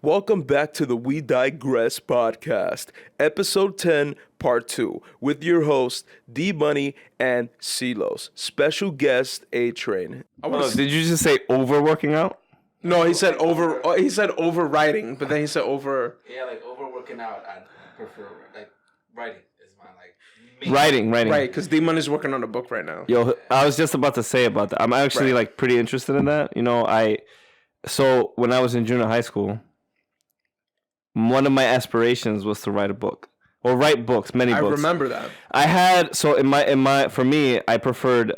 Welcome back to the We Digress podcast, episode 10, part 2, with your hosts, D-Money and Silos. Special guest, A-Train. Did you just say overworking out? No, he said overwriting, but then he said over... Yeah, like overworking out, I prefer, like, writing is my, like... Writing. Right, because D-Money's working on a book right now. Yo, I was just about to say about that. I'm actually, like, pretty interested in that. You know, So, when I was in junior high school, one of my aspirations was to write a book. Or write books, many books. I remember that. I had... So, for me, I preferred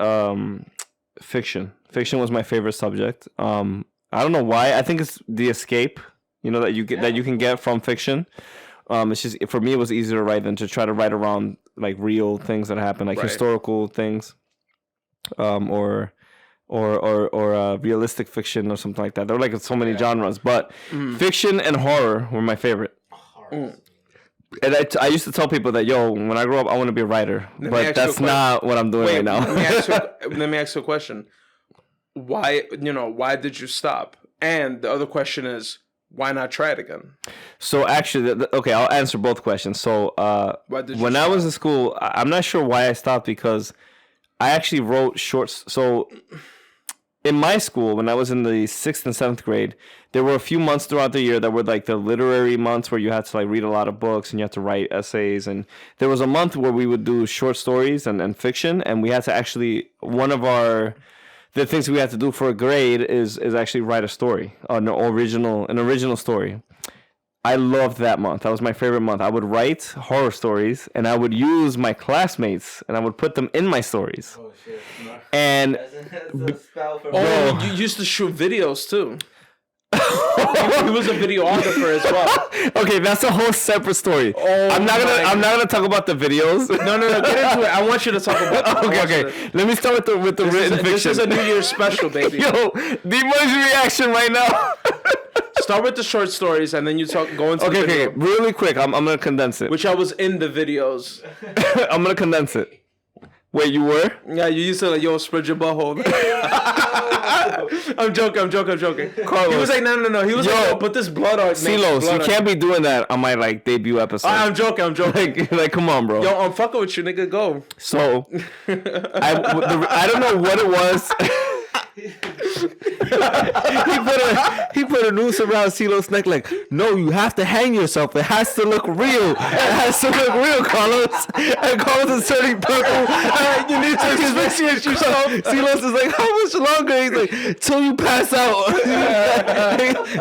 fiction. Fiction was my favorite subject. I don't know why. I think it's the escape, you know, that you can get from fiction. It's just, for me, it was easier to write than to try to write around like real things that happen, like historical things, or realistic fiction or something like that. There were like so many genres, but fiction and horror were my favorite. And I used to tell people that, yo, when I grow up, I want to be a writer, but that's not what I'm doing right now. Let me ask you a question. Why did you stop? And the other question is, why not try it again? So actually, okay, I'll answer both questions. So when I was in school, I'm not sure why I stopped, because I actually wrote shorts. So in my school, when I was in the 6th and 7th grade, there were a few months throughout the year that were like the literary months where you had to like read a lot of books and you had to write essays. And there was a month where we would do short stories and fiction. And we had to actually, the things we had to do for a grade is actually write a story, an original story. I loved that month. That was my favorite month. I would write horror stories, and I would use my classmates, and I would put them in my stories. Oh shit! No. And you used to shoot videos too. He was a videographer as well. Okay, that's a whole separate story. I'm not gonna talk about the videos. No, get into it. I want you to talk about. Okay. Let me start with the written fiction. This is a New Year's special, baby. Yo, D-Money's reaction right now. Start with the short stories, and then you go into. Okay, really quick. I'm gonna condense it. Which I was in the videos. I'm gonna condense it. Wait, you were? Yeah, you used to like, yo, spread your butthole. I'm joking. Carlos. He was like, no. He was like, yo, put this blood on. Silos, you can't be doing that on my like debut episode. I'm joking. Like, come on, bro. Yo, I'm fucking with you, nigga. Go. So, I don't know what it was. he put a noose around Silo's neck like, no, you have to hang yourself. It has to look real. Carlos. And Carlos is turning purple. You need to asphyxiate yourself. Silos is like, how much longer? He's like, till you pass out.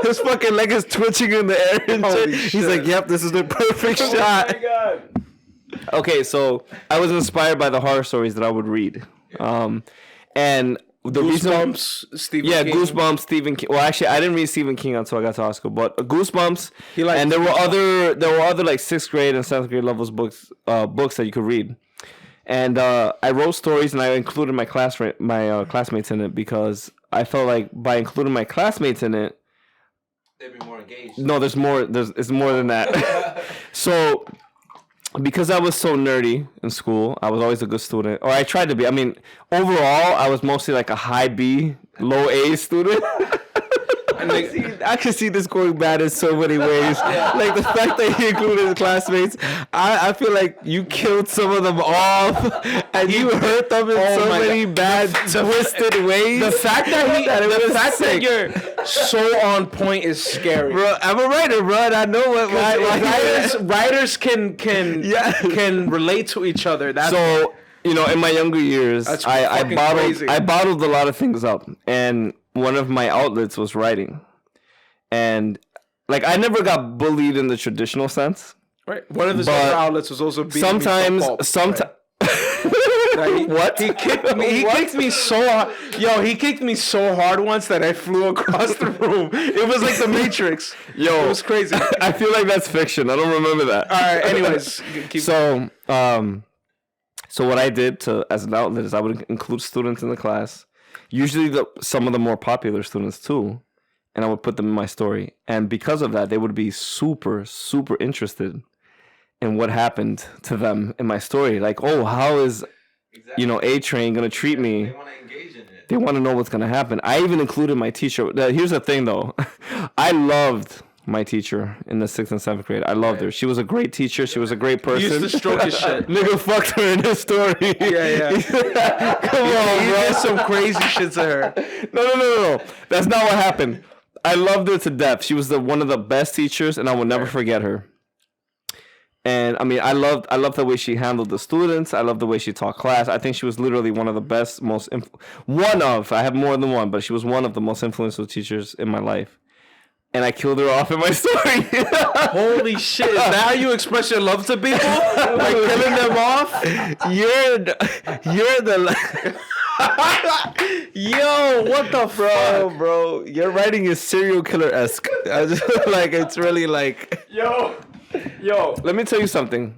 His fucking leg is twitching in the air and shit. He's like, yep, this is the perfect shot. Oh my God. Okay, so I was inspired by the horror stories that I would read. And the Goosebumps, Stephen King. Goosebumps, Stephen King. Well, actually, I didn't read Stephen King until I got to high school, but Goosebumps. And there were other like 6th grade and 7th grade levels books that you could read. And I wrote stories, and I included my classmates in it, because I felt like by including my classmates in it, they'd be more engaged. No, there's more. It's more than that. So, because I was so nerdy in school, I was always a good student, or I tried to be. I mean, overall, I was mostly like a high B, low A student. I can see this going bad in so many ways. Like the fact that he included his classmates, I feel like you killed some of them off, and you hurt them in so many bad, twisted ways. The fact that you're so on point is scary, bro. I'm a writer, bro, and I know what writers can relate to each other. So you know, in my younger years, I bottled a lot of things up, and one of my outlets was writing. And like, I never got bullied in the traditional sense. Right. One of his other outlets was also being sometimes What? He kicked me. He kicked me so hard. Yo, he kicked me so hard once that I flew across the room. It was like the Matrix. Yo, it was crazy. I feel like that's fiction. I don't remember that. All right. Anyways, so what I did as an outlet is I would include students in the class. Usually some of the more popular students too, and I would put them in my story. And because of that, they would be super, super interested in what happened to them in my story. Like, oh, how is, A-Train going to treat me? They want to engage in it. They want to know what's going to happen. I even included my teacher. Here's the thing, though. I loved my teacher in the 6th and 7th grade. I loved her. She was a great teacher. She was a great person. He used to stroke his shit. Nigga fucked her in his story. Yeah. Come on, He bro. did some crazy shit to her. No. That's not what happened. I loved her to death. She was one of the best teachers, and I will never forget her. And I mean, I loved the way she handled the students. I loved the way she taught class. I think she was literally one of the best, I have more than one, but she was one of the most influential teachers in my life. And I killed her off in my story. Holy shit. Is that how you express your love to people? Like killing them off? You're the Yo, what the fuck? bro. Your writing is serial killer-esque. I just like, it's really like... Yo. Let me tell you something.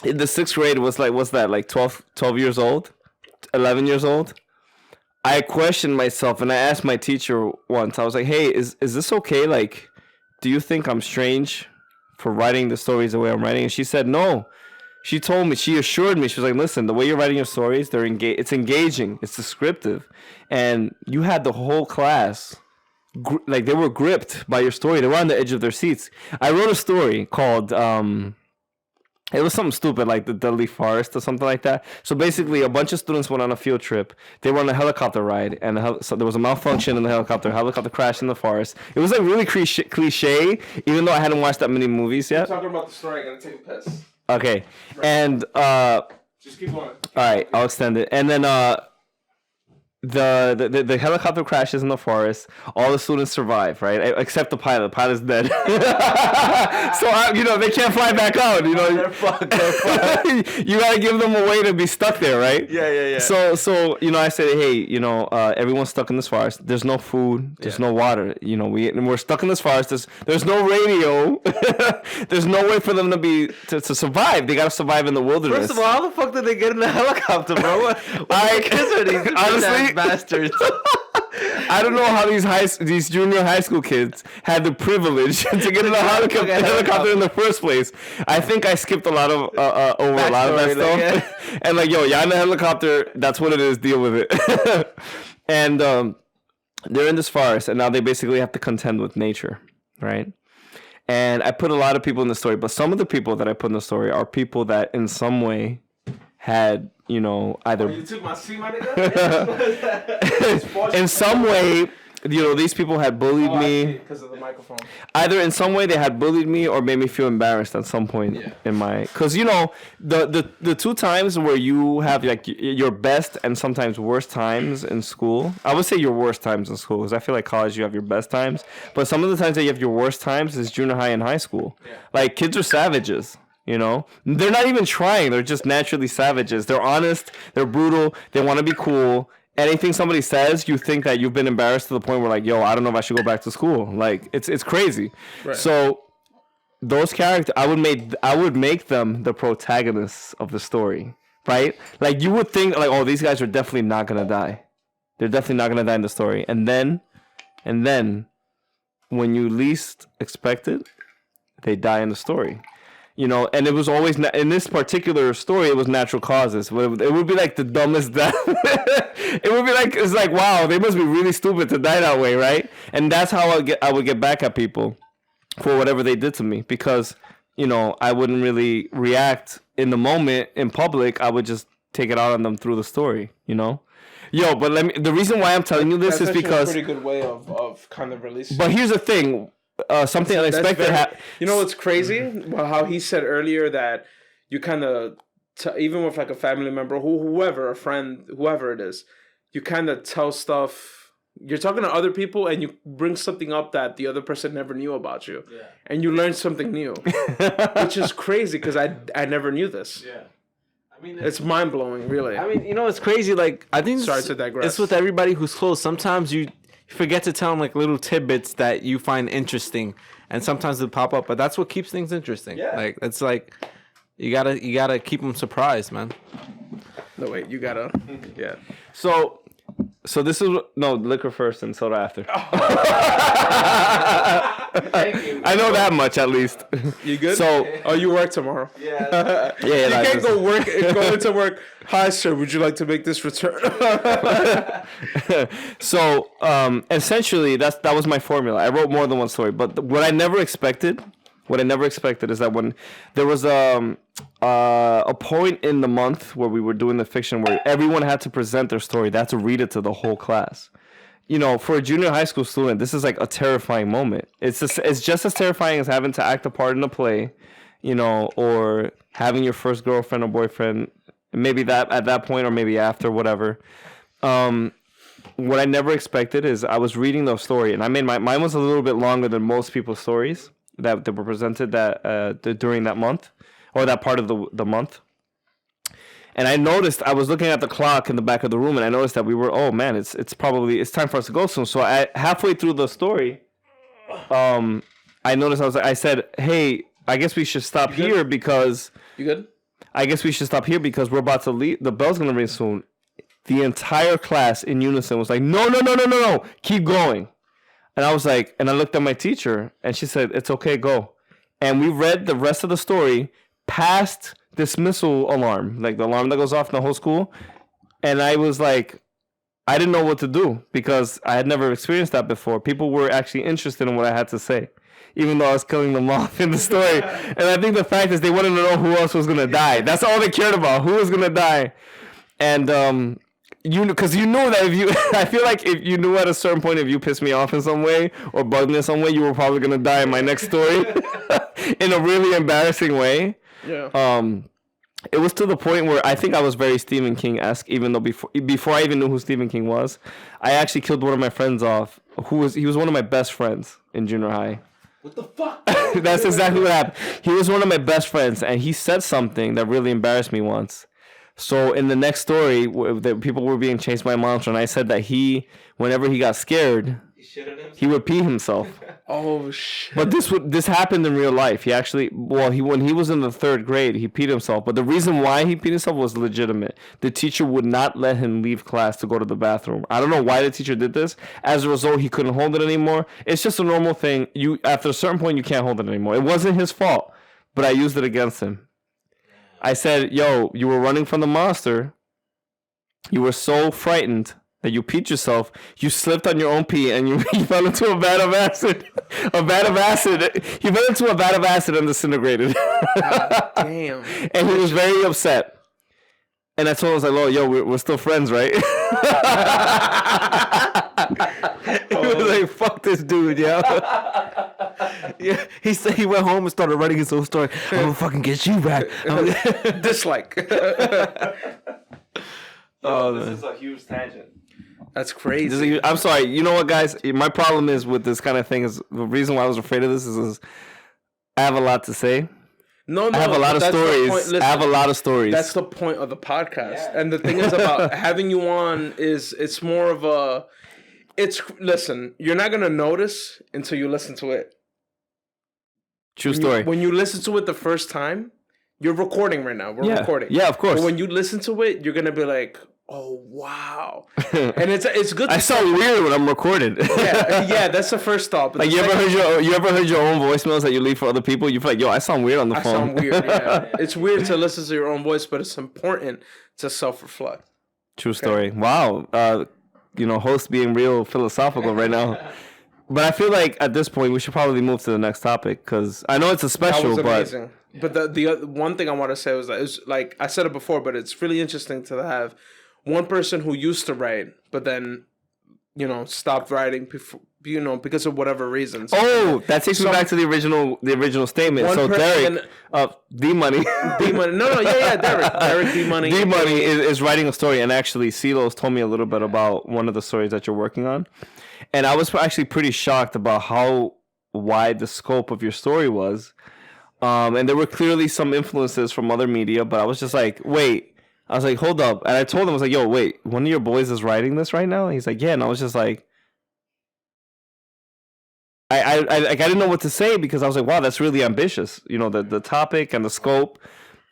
In the 6th grade was like, what's that? Like 12 years old? 11 years old? I questioned myself, and I asked my teacher once. I was like, hey, is this okay? Like, do you think I'm strange for writing the stories the way I'm writing? And she said, no. She told me, she assured me, she was like, listen, the way you're writing your stories, it's engaging, it's descriptive. And you had the whole class, like, they were gripped by your story. They were on the edge of their seats. I wrote a story called... it was something stupid like the Deadly Forest or something like that. So basically, a bunch of students went on a field trip. They were on a helicopter ride, and so there was a malfunction in the helicopter. Helicopter crashed in the forest. It was like really cliche, even though I hadn't watched that many movies yet. Talking about the story, I gotta take a piss. Okay, and Just keep going. all right, I'll extend it. And then the helicopter crashes in the forest. All the students survive, right? Except the pilot. The pilot's dead. So they can't fly back out. You know, They're fucked. you gotta give them a way to be stuck there, right? Yeah. So I said, hey, everyone's stuck in this forest. There's no food. There's no water. We're stuck in this forest. There's no radio. There's no way for them to survive. They gotta survive in the wilderness. First of all, how the fuck did they get in the helicopter, bro? What kids are these? Honestly, bastards. I don't know how these junior high school kids had the privilege to get in a helicopter in the first place. I think I skipped a lot of over a lot of that stuff. And like, you're in the helicopter. That's what it is. Deal with it. And they're in this forest, and now they basically have to contend with nature, right? And I put a lot of people in the story, but some of the people that I put in the story are people that in some way had, either... You took my seat, my nigga? In some way, these people had bullied me. Because of the microphone. Either in some way they had bullied me or made me feel embarrassed at some point in my... Because, the 2 times where you have, like, your best and sometimes worst times in school... I would say your worst times in school, because I feel like college you have your best times. But some of the times that you have your worst times is junior high and high school. Yeah. Like, kids are savages. They're not even trying. They're just naturally savages. They're honest. They're brutal. They want to be cool. Anything somebody says, you think that you've been embarrassed to the point where, like, yo, I don't know if I should go back to school. Like, it's crazy. Right. So those characters, I would make them the protagonists of the story, right? Like, you would think, like, oh, these guys are definitely not gonna die. They're definitely not gonna die in the story. And then, when you least expect it, they die in the story. And it was always, in this particular story, it was natural causes. It would be like the dumbest death. It would be like, it's like, wow, they must be really stupid to die that way, right? And that's how I would get back at people for whatever they did to me. Because, I wouldn't really react in the moment in public. I would just take it out on them through the story, Yo, but the reason why I'm telling you this is because... That's a pretty good way of kind of releasing. But here's the thing. Something unexpected happened. You know what's crazy? Well, how he said earlier that you kind of, even with like a family member, whoever, a friend, whoever it is, you kind of tell stuff. You're talking to other people and you bring something up that the other person never knew about you. Yeah. And you learn something new. Which is crazy because I never knew this. Yeah. I mean, it's mind-blowing, really. I mean, it's crazy. Like, I think Sorry to digress. It's with everybody who's close. Sometimes you forget to tell them like little tidbits that you find interesting, and sometimes they pop up. But that's what keeps things interesting. Yeah. Like, it's like you gotta keep them surprised, man. No, wait, you gotta. Yeah. So So this is liquor first and soda after. Thank you. I know that much at least. You good? So you work tomorrow. Yeah. yeah, You can't go into work. Hi, sir. Would you like to make this return? So essentially, that was my formula. I wrote more than one story, but what I never expected is that when there was a point in the month where we were doing the fiction where everyone had to present their story, they had to read it to the whole class. You know, for a junior high school student, this is like a terrifying moment. It's just as terrifying as having to act a part in a play, you know, or having your first girlfriend or boyfriend, maybe that at that point or maybe after, whatever. What I never expected is I was reading the story, and I made mine was a little bit longer than most people's stories that were presented during that month or that part of the month. And I noticed, I was looking at the clock in the back of the room, and I noticed that we were, oh man, it's time for us to go soon. So halfway through the story, I noticed, I said, hey, I guess we should stop here because... You good? I guess we should stop here because we're about to leave. The bell's going to ring soon. The entire class in unison was like, no, keep going. And I was like, and I looked at my teacher, and she said, it's okay, go. And we read the rest of the story past dismissal alarm, like the alarm that goes off in the whole school. And I was like, I didn't know what to do because I had never experienced that before. People were actually interested in what I had to say, even though I was killing them off in the story. And I think the fact is they wanted to know who else was going to die. That's all they cared about, who was going to die. And because you know that I feel like if you knew at a certain point if you pissed me off in some way or bugged me in some way, you were probably going to die in my next story in a really embarrassing way. Yeah. It was to the point where I think I was very Stephen King-esque, even though before I even knew who Stephen King was, I actually killed one of my friends off. He was one of my best friends in junior high. What the fuck? That's exactly what happened. He was one of my best friends, and he said something that really embarrassed me once. So in the next story, the people were being chased by a monster, and I said that whenever he got scared, he would pee himself. Oh shit! But this happened in real life. He actually, when he was in the 3rd grade, he peed himself. But the reason why he peed himself was legitimate. The teacher would not let him leave class to go to the bathroom. I don't know why the teacher did this. As a result, he couldn't hold it anymore. It's just a normal thing. After a certain point, you can't hold it anymore. It wasn't his fault, but I used it against him. I said, yo, you were running from the monster. You were so frightened that you peed yourself. You slipped on your own pee and you fell into a vat of acid. He fell into a vat of acid and disintegrated. God damn. And he was very upset. And I told him, I was like, oh, yo, we're still friends, right? He was like, fuck this dude, yo. Yeah, he said he went home and started writing his own story. I'm gonna fucking get you back. Dislike. This is a huge tangent. That's crazy. I'm sorry. You know what, guys? My problem is with this kind of thing is the reason why I was afraid of this is I have a lot to say. No, I have a lot of stories. Listen, I have a lot of stories. That's the point of the podcast. Yeah. And the thing is about having you on is it's more of a... Listen, you're not going to notice until you listen to it. True story. When you listen to it the first time, you're recording right now. We're recording. Yeah, of course. But when you listen to it, you're going to be like, oh, wow. And it's good. I sound weird when I'm recorded. yeah, that's the first thought. But like you ever heard your own voicemails that you leave for other people? You feel like, yo, I sound weird on the phone. I sound weird, yeah. It's weird to listen to your own voice, but it's important to self-reflect. True story. Wow. Host being real philosophical right now. But I feel like at this point we should probably move to the next topic because I know it's a special. That was amazing. But the one thing I want to say was that it's like I said it before, but it's really interesting to have one person who used to write, but then stopped writing before, because of whatever reasons. Oh, that takes me back to the original statement. So Derreck, D-Money. D-Money. No, yeah, Derreck D-Money. D-Money is writing a story, and actually CeeLo's told me a little bit about one of the stories that you're working on. And I was actually pretty shocked about how wide the scope of your story was. And there were clearly some influences from other media, but I was just like, wait. I was like, hold up. And I told him, I was like, yo, wait, one of your boys is writing this right now? And he's like, yeah. And I was just like, I didn't know what to say because I was like, wow, that's really ambitious. The topic and the scope.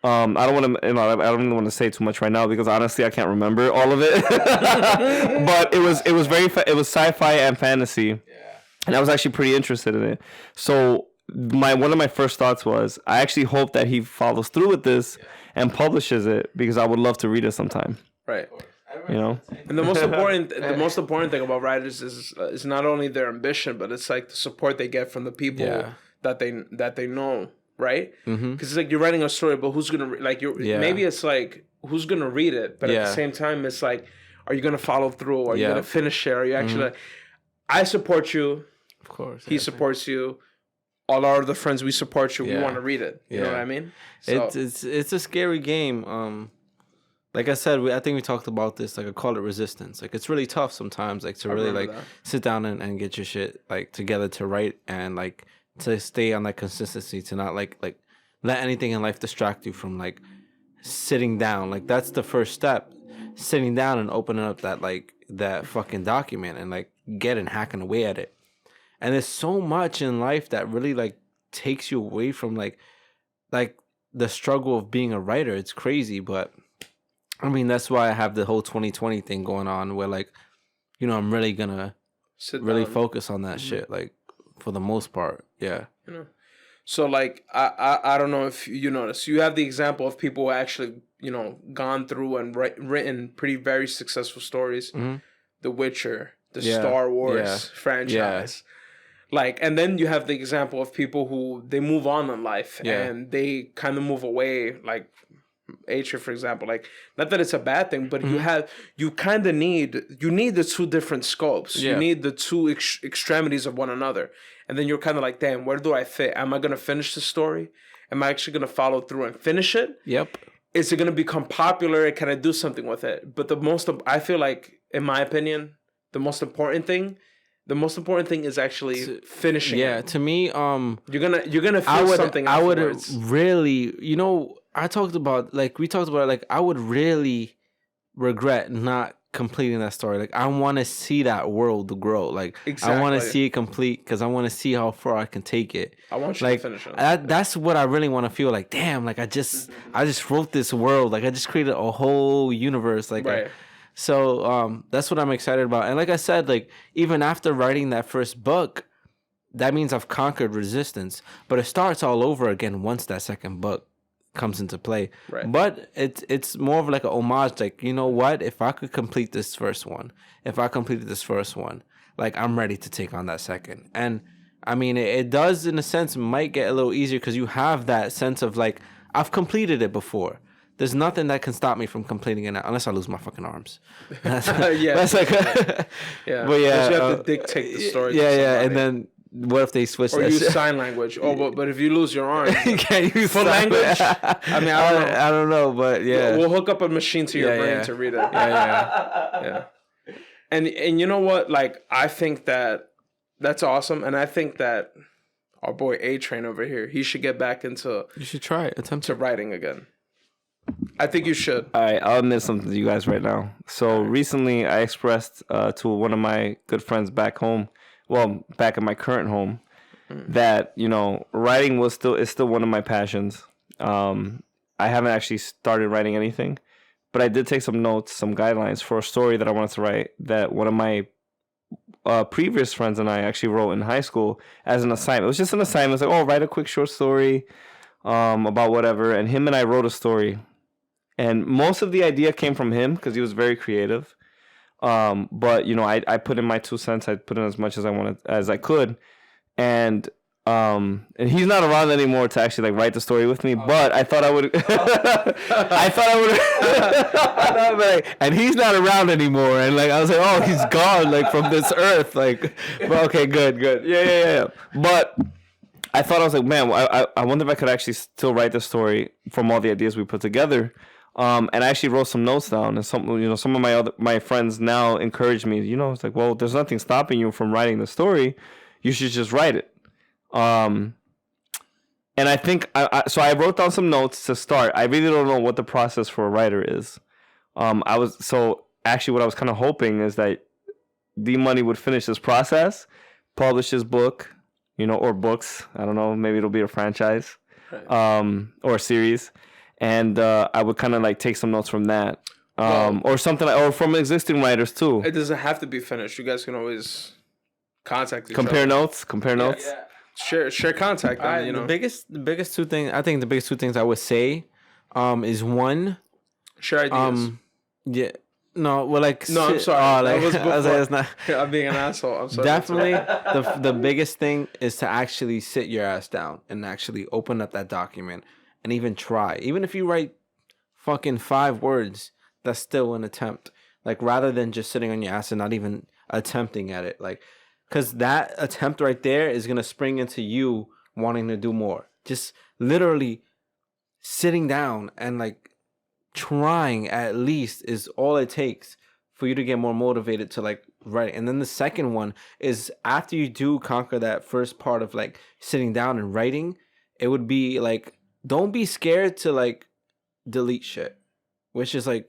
I don't want to, I don't really want to say too much right now because honestly, I can't remember all of it. But it was it was sci-fi and fantasy, and I was actually pretty interested in it. So one of my first thoughts was, I actually hope that he follows through with this and publishes it because I would love to read it sometime. Right. You know, and the most important thing about writers is not only their ambition, but it's like the support they get from the people that they know. Right? Because it's like you're writing a story, but who's gonna maybe it's like who's gonna read it, but at the same time, it's like, are you gonna follow through? Are you gonna finish it? Are you actually? I support you. Of course, he supports you. All our other friends, we support you. We want to read it. You know what I mean? So, it's a scary game. Like I said, I think we talked about this. Like I call it resistance. Like it's really tough sometimes. Like to really like sit down and get your shit like together to write and like. To stay on that consistency, to not like let anything in life distract you from like sitting down. Like that's the first step, sitting down and opening up that fucking document and like hacking away at it. And there's so much in life that really like takes you away from like the struggle of being a writer. It's crazy, but I mean that's why I have the whole 2020 thing going on, where like, you know, I'm really gonna focus on that shit. Like. For the most part, yeah. You know, so like I don't know if you notice, you have the example of people who actually, you know, gone through and written very successful stories. The Witcher, the Star Wars franchise. Like, and then you have the example of people who they move on in life and they kind of move away, like Atria, for example. Like, not that it's a bad thing, but you kind of need the two different scopes. You need the two extremities of one another. And then you're kind of like, damn, where do I fit? Am I going to finish the story? Am I actually going to follow through and finish it? Yep. Is it going to become popular? Can I do something with it? But I feel like, in my opinion, the most important thing is actually finishing it. To me, you're gonna feel something afterwards. I would really, you know, we talked about it, I would really regret not completing that story. Like, I want to see that world grow. Like, exactly. I want to see it complete because I want to see how far I can take it. I want you to finish it. That's what I really want to feel like. Damn, like I just wrote this world. Like I just created a whole universe. Like, right. So that's what I'm excited about. And like I said, like even after writing that first book, that means I've conquered resistance. But it starts all over again once that second book comes into play. Right. But it's more of like a homage. Like, you know what? If I could complete this first one, like I'm ready to take on that second. And I mean, it does in a sense might get a little easier because you have that sense of like, I've completed it before. There's nothing that can stop me from completing it now, unless I lose my fucking arms. That's like, yeah. But yeah, you have to dictate the story. Yeah. And then what if they switch? Or use sign language. Oh, but if you lose your arm, you can't use for language. I mean, I don't know, but yeah, we'll hook up a machine to your brain to read it. Yeah. And you know what? Like, I think that's awesome, and I think that our boy A-Train over here, he should get back into. You should try it. Attempt to writing again. I think you should. All right, I'll admit something to you guys right now. So recently I expressed to one of my good friends back home, well, back in my current home, that, you know, writing is still one of my passions. I haven't actually started writing anything, but I did take some notes, some guidelines for a story that I wanted to write that one of my previous friends and I actually wrote in high school as an assignment. It was just an assignment. It was like, oh, write a quick short story about whatever. And him and I wrote a story. And most of the idea came from him because he was very creative. But, you know, I put in my 2 cents. I put in as much as I could. And he's not around anymore to actually like write the story with me. But I thought I would. And he's not around anymore. And like I was like, oh, he's gone like from this earth. Like, but okay, good. Yeah. But I thought, I was like, man, I wonder if I could actually still write the story from all the ideas we put together. And I actually wrote some notes down, and some of my friends now encourage me. You know, it's like, well, there's nothing stopping you from writing the story. You should just write it. And I think so I wrote down some notes to start. I really don't know what the process for a writer is. What I was kind of hoping is that D-Money would finish this process, publish his book, you know, or books. I don't know. Maybe it'll be a franchise, or a series. and I would kind of like take some notes from that, or something, or from existing writers too. It doesn't have to be finished. You guys can always contact each Compare other. notes. Yeah. Share contact. The biggest two things. I think the biggest two things I would say, is one. Share ideas. Yeah. No, well, like no, I'm sorry. That was before. It's not. I'm being an asshole. I'm sorry. Definitely, the biggest thing is to actually sit your ass down and actually open up that document and even try. Even if you write fucking 5 words, that's still an attempt. Like, rather than just sitting on your ass and not even attempting at it. Like, because that attempt right there is gonna spring into you wanting to do more. Just literally sitting down and like trying at least is all it takes for you to get more motivated to like write. And then the second one is after you do conquer that first part of like sitting down and writing, it would be like, don't be scared to like delete shit, which is like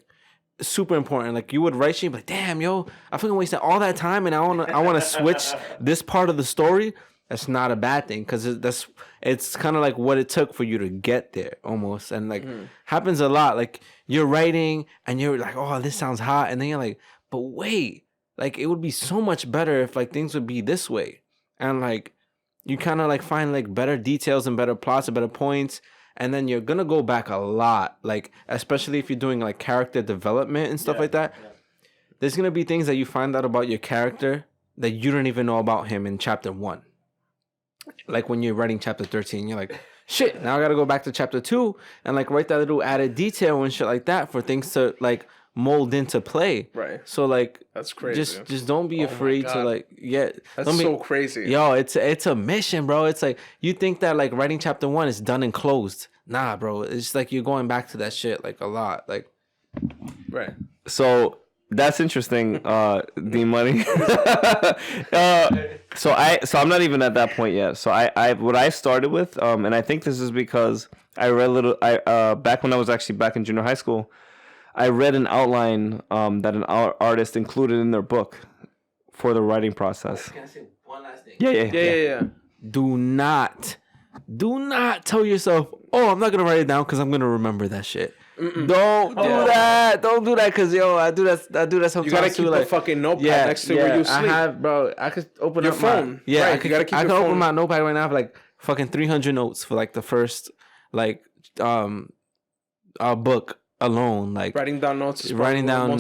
super important. Like, you would write shit, like, damn, yo, I fucking wasted all that time and I want to switch this part of the story. That's not a bad thing, because it's kind of like what it took for you to get there almost. And like happens a lot. Like, you're writing and you're like, oh, this sounds hot, and then you're like, but wait, like, it would be so much better if like things would be this way. And like you kind of like find like better details and better plots and better points, and then you're gonna go back a lot, like especially if you're doing like character development and stuff like that. There's gonna be things that you find out about your character that you don't even know about him in chapter 1. Like when you're writing chapter 13, you're like, shit, now I gotta go back to chapter 2 and like write that little added detail and shit like that for things to like mold into play. Right. So like, that's crazy. Just don't be afraid to like That's so crazy. Yo, it's a mission, bro. It's like, you think that like writing chapter 1 is done and closed. Nah, bro. It's like you're going back to that shit like a lot. Like, right. So that's interesting, D Money. So I'm not even at that point yet. So what I started with, and I think this is because I read back when I was actually back in junior high school, I read an outline that an artist included in their book for the writing process. Can I say one last thing? Yeah. Do not tell yourself, oh, I'm not gonna write it down because I'm gonna remember that shit. Don't do that. Don't do that, because yo, I do that sometimes. You gotta keep a fucking notepad next to where you sleep. I could open your up phone. I can open my notepad right now for like fucking 300 notes for like the first like book alone. Like, writing down notes is the most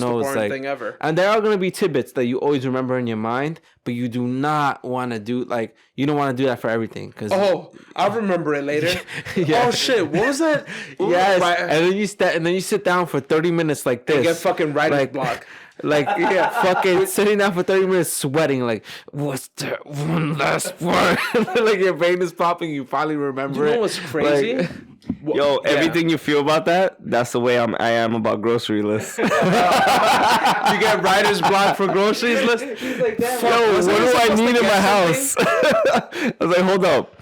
important like thing ever. And there are gonna be tidbits that you always remember in your mind, but you do not want to do you don't want to do that for everything, because I'll remember it later. Oh shit, what was that? Yes. And then you sit down for 30 minutes like this. You get fucking writer's block. Like, fucking sitting down for 30 minutes sweating, like, what's that one last word? Like, your brain is popping, you finally remember it. You know what's crazy? Like, yo, everything you feel about that's the way I am about grocery lists. You get writer's block for groceries list? He's like, damn, yo, what do I need in my house? I was like, hold up.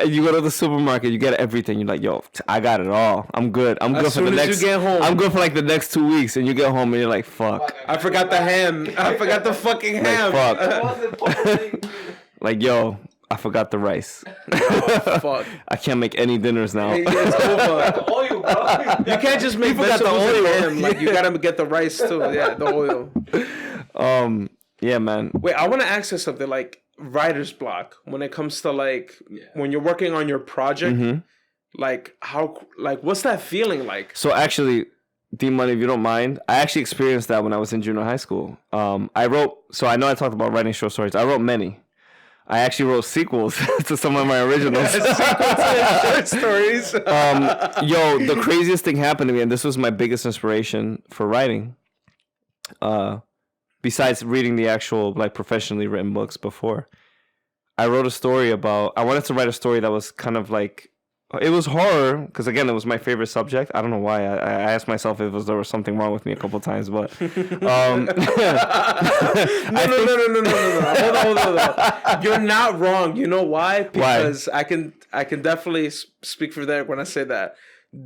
You go to the supermarket, you get everything. You're like, yo, I got it all. I'm good. I'm good for the next. You get home. I'm good for like the next 2 weeks, and you get home and you're like, fuck. I forgot the ham. I forgot the fucking ham. Fuck. Like, yo, I forgot the rice. Fuck. I can't make any dinners now. It's over. the oil, bro. You can't just make vegetables and ham. Like, you gotta get the rice too. Yeah, the oil. Yeah, man. Wait, I want to ask you something. Like, writer's block, when it comes to like when you're working on your project, like what's that feeling like? So actually, D Money, if you don't mind, I actually experienced that when I was in junior high school. I know I talked about writing short stories. I wrote many. I actually wrote sequels to some of my originals. Short stories. Yo, the craziest thing happened to me, and this was my biggest inspiration for writing. Besides reading the actual like professionally written books before, I wrote a story about. I wanted to write a story that was kind of like, it was horror, because again, it was my favorite subject. I don't know why. I asked myself if there was something wrong with me a couple times, but No. Hold on. You're not wrong. You know why? Because why? I can definitely speak for Derreck when I say that.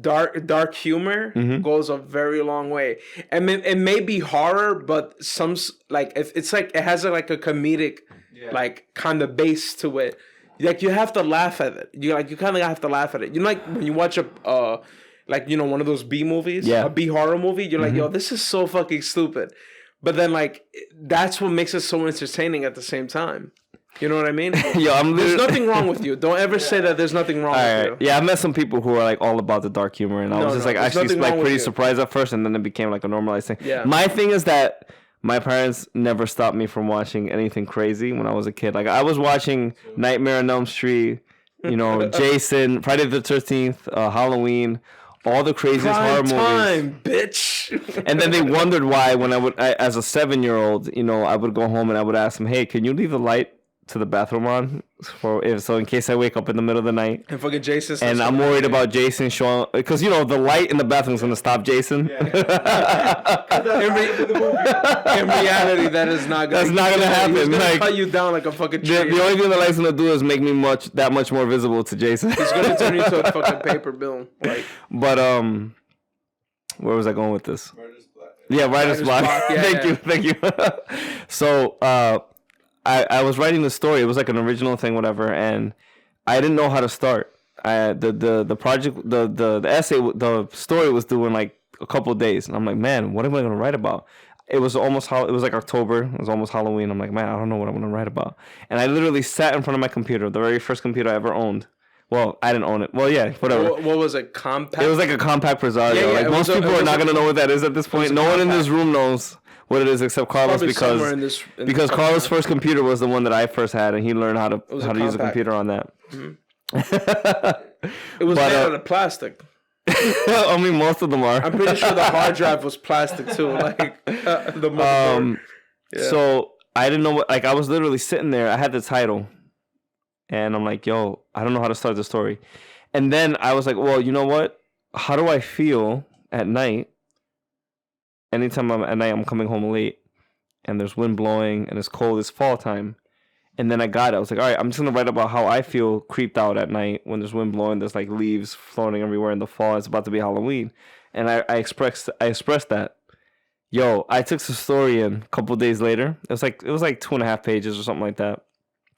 Dark humor goes a very long way. And it may be horror, but some like it's like it has like a comedic like kind of base to it. Like, you have to laugh at it. You kind of have to laugh at it. You know, like when you watch like, you know, one of those B movies, a B horror movie, you're like, yo, this is so fucking stupid. But then, like, that's what makes it so entertaining at the same time. You know what I mean? There's nothing wrong with you. Don't ever say that there's nothing wrong with you. Yeah, I met some people who are like all about the dark humor, and I was just like actually like pretty surprised at first, and then it became like a normalized thing. Yeah. My thing is that my parents never stopped me from watching anything crazy when I was a kid. Like, I was watching Nightmare on Elm Street, you know, Jason, Friday the 13th, Halloween, all the craziest horror movies. Prime time, bitch. And then they wondered why when as a 7-year-old, you know, I would go home and I would ask them, hey, can you leave the light to the bathroom on so in case I wake up in the middle of the night. And fucking Jason. And I'm worried about Jason showing, because you know the light in the bathroom is gonna stop Jason. Yeah. In reality, that is not gonna. That's not gonna happen. He's gonna like, cut you down like a fucking tree. The only thing the light's gonna do is make me that much more visible to Jason. He's gonna turn you into a fucking paper bill. Like. But where was I going with this? Yeah, writer's block. Yeah, thank you. So I was writing the story. It was like an original thing, whatever, and I didn't know how to start. The project, the essay, the story was due in like a couple of days, and I'm like, man, what am I gonna write about? It was like October. It was almost Halloween. I'm like, man, I don't know what I'm gonna write about. And I literally sat in front of my computer, the very first computer I ever owned. Well, I didn't own it. Well, yeah, whatever. What was it? Compact? It was like a compact Presario. Yeah, like most people are not gonna know what that is at this point. No one in this room knows what it is except Carlos, because Carlos' first computer was the one that I first had, and he learned how to use a computer on that. Mm-hmm. It was made out of plastic. I mean, most of them are. I'm pretty sure the hard drive was plastic too, like the motherboard. So I didn't know what. Like, I was literally sitting there. I had the title, and I'm like, "Yo, I don't know how to start the story." And then I was like, "Well, you know what? How do I feel at night? Anytime I'm coming home late, and there's wind blowing, and it's cold. It's fall time." And then I got it. I was like, all right, I'm just going to write about how I feel creeped out at night when there's wind blowing. There's like leaves floating everywhere in the fall. It's about to be Halloween. And I expressed that. Yo, I took the story in a couple days later. It was like 2.5 pages or something like that.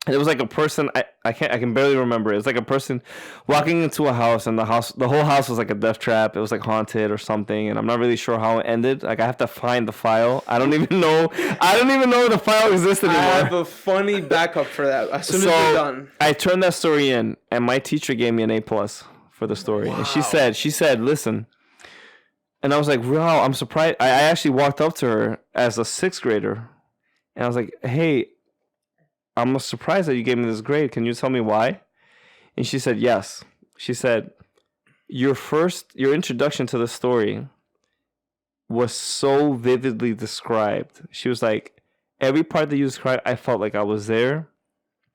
And it was like a person, I can barely remember it. It's like a person walking into a house, and the whole house was like a death trap. It was like haunted or something, and I'm not really sure how it ended. Like, I have to find the file. I don't even know the file exists anymore. I have a funny backup for that as soon as we're done. I turned that story in, and my teacher gave me an A+ for the story. Wow. And she said, listen. And I was like, wow, I'm surprised. I actually walked up to her as a 6th grader, and I was like, hey, I'm surprised that you gave me this grade. Can you tell me why? And she said, yes. She said, your introduction to the story was so vividly described. She was like, every part that you described, I felt like I was there.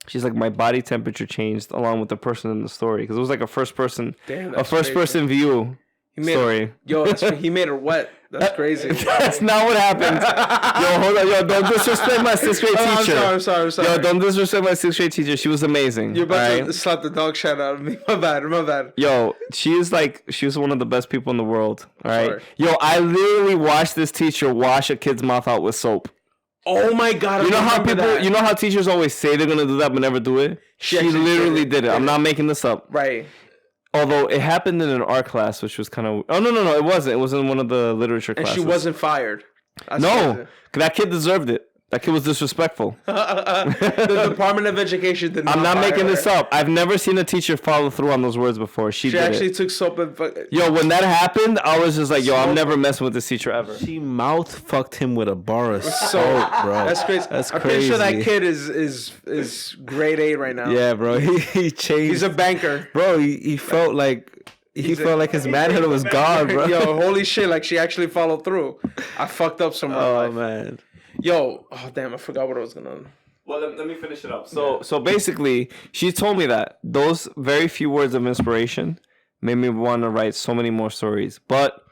She's like, my body temperature changed along with the person in the story. Because it was like a first person view story. He made her wet. That's crazy. That's not what happened. Yo, hold on. Yo, don't disrespect my 6th grade teacher. I'm sorry. Yo, don't disrespect my 6th grade teacher. She was amazing. You're about to slap the dog shit out of me. My bad. Yo, she was one of the best people in the world. All right. Sorry. Yo, I literally watched this teacher wash a kid's mouth out with soap. Oh my God! You know how teachers always say they're gonna do that but never do it? She literally did it. I'm not making this up. Right. Although it happened in an art class, which was kind of... Oh, no, it wasn't. It was in one of the literature classes. And she wasn't fired. No, that kid deserved it. That kid was disrespectful. The Department of Education did not I'm not making this up. I've never seen a teacher follow through on those words before. She actually took soap and... Yo, when that happened, I was just like, yo, I'm never messing with this teacher ever. She mouth fucked him with a bar of soap, bro. That's crazy. I'm pretty sure that kid is grade 8 right now. Yeah, bro. He changed. He's a banker. Bro, he felt like... He felt like his manhood was gone, bro. Yo, holy shit, like she actually followed through. I fucked up somewhere in life. Oh, man. Yo, damn, I forgot what I was gonna... Well, let me finish it up. So basically, she told me that those very few words of inspiration made me want to write so many more stories. But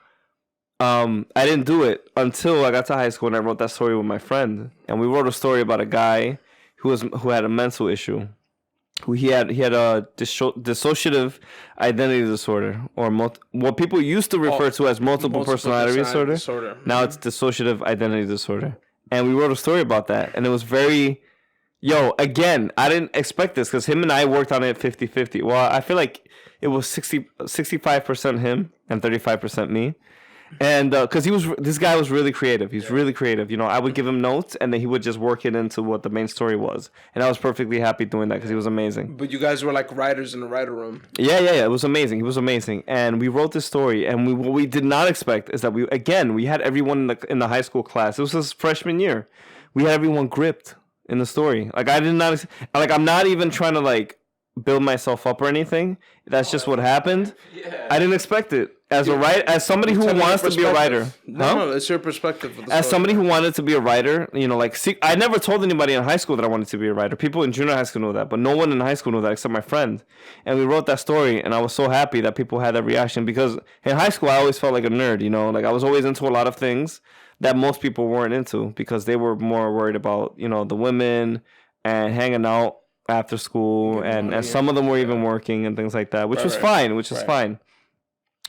I didn't do it until I got to high school, and I wrote that story with my friend. And we wrote a story about a guy who had a mental issue. He had a dissociative identity disorder, or what people used to refer to as multiple personality disorder. Now it's dissociative identity disorder. And we wrote a story about that, and it was very Yo, again, I didn't expect this because him and I worked on it 50-50. Well, I feel like it was 65% him and 35% me. And because this guy was really creative. He's really creative. You know, I would give him notes and then he would just work it into what the main story was. And I was perfectly happy doing that because he was amazing. But you guys were like writers in the writer room. Yeah. It was amazing. He was amazing. And we wrote this story. And what we did not expect is that we had everyone in the high school class. It was his freshman year. We had everyone gripped in the story. Like I did not, like I'm not even trying to like build myself up or anything. That's just what happened. Yeah. I didn't expect it as somebody who wants to be a writer. No, it's your perspective. As somebody who wanted to be a writer, you know, like I never told anybody in high school that I wanted to be a writer. People in junior high school knew that, but no one in high school knew that except my friend. And we wrote that story, and I was so happy that people had that reaction because in high school I always felt like a nerd. You know, like I was always into a lot of things that most people weren't into because they were more worried about, you know, the women and hanging out after school, and some of them were even working and things like that, which was fine. Fine.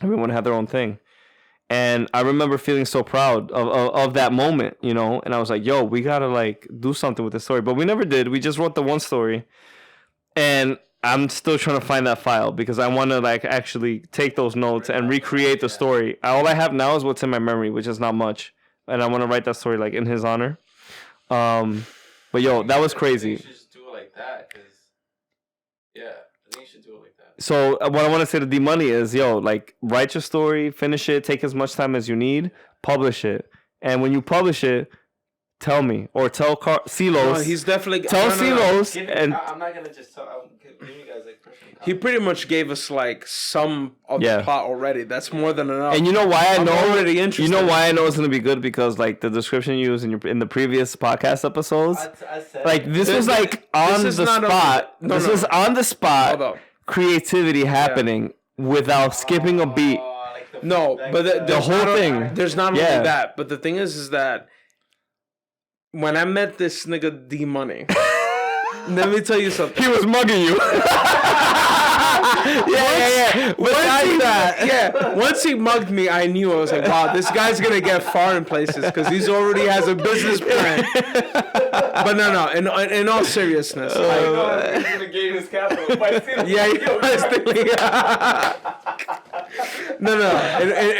Everyone had their own thing. And I remember feeling so proud of that moment, you know, and I was like, yo, we gotta like do something with this story. But we never did. We just wrote the one story. And I'm still trying to find that file because I want to like actually take those notes and recreate the story. All I have now is what's in my memory, which is not much. And I want to write that story like in his honor. But yo, that was crazy. You should just do it like that, cause I think you should do it like that. So what I want to say to D-Money is, yo, like write your story, finish it, take as much time as you need, publish it, and when you publish it, tell me or tell Silos. No, he's definitely tell Silos, and I'm not gonna just tell. I'm giving you guys like personal. He pretty much gave us like some of the plot already. That's more than enough. And you know why I know? Already interested. You know why I know it's gonna be good because like the description you used in the previous podcast episodes, I said like this was like on the spot. This was on the spot. Creativity happening without skipping a beat. But the whole thing. There's not only that, but the thing is that when I met this nigga D-Money, let me tell you something. He was mugging you. Once he mugged me, I knew. I was like, wow, this guy's gonna get far in places because he's already has a business plan. But no. In all seriousness, he's gonna gain his capital.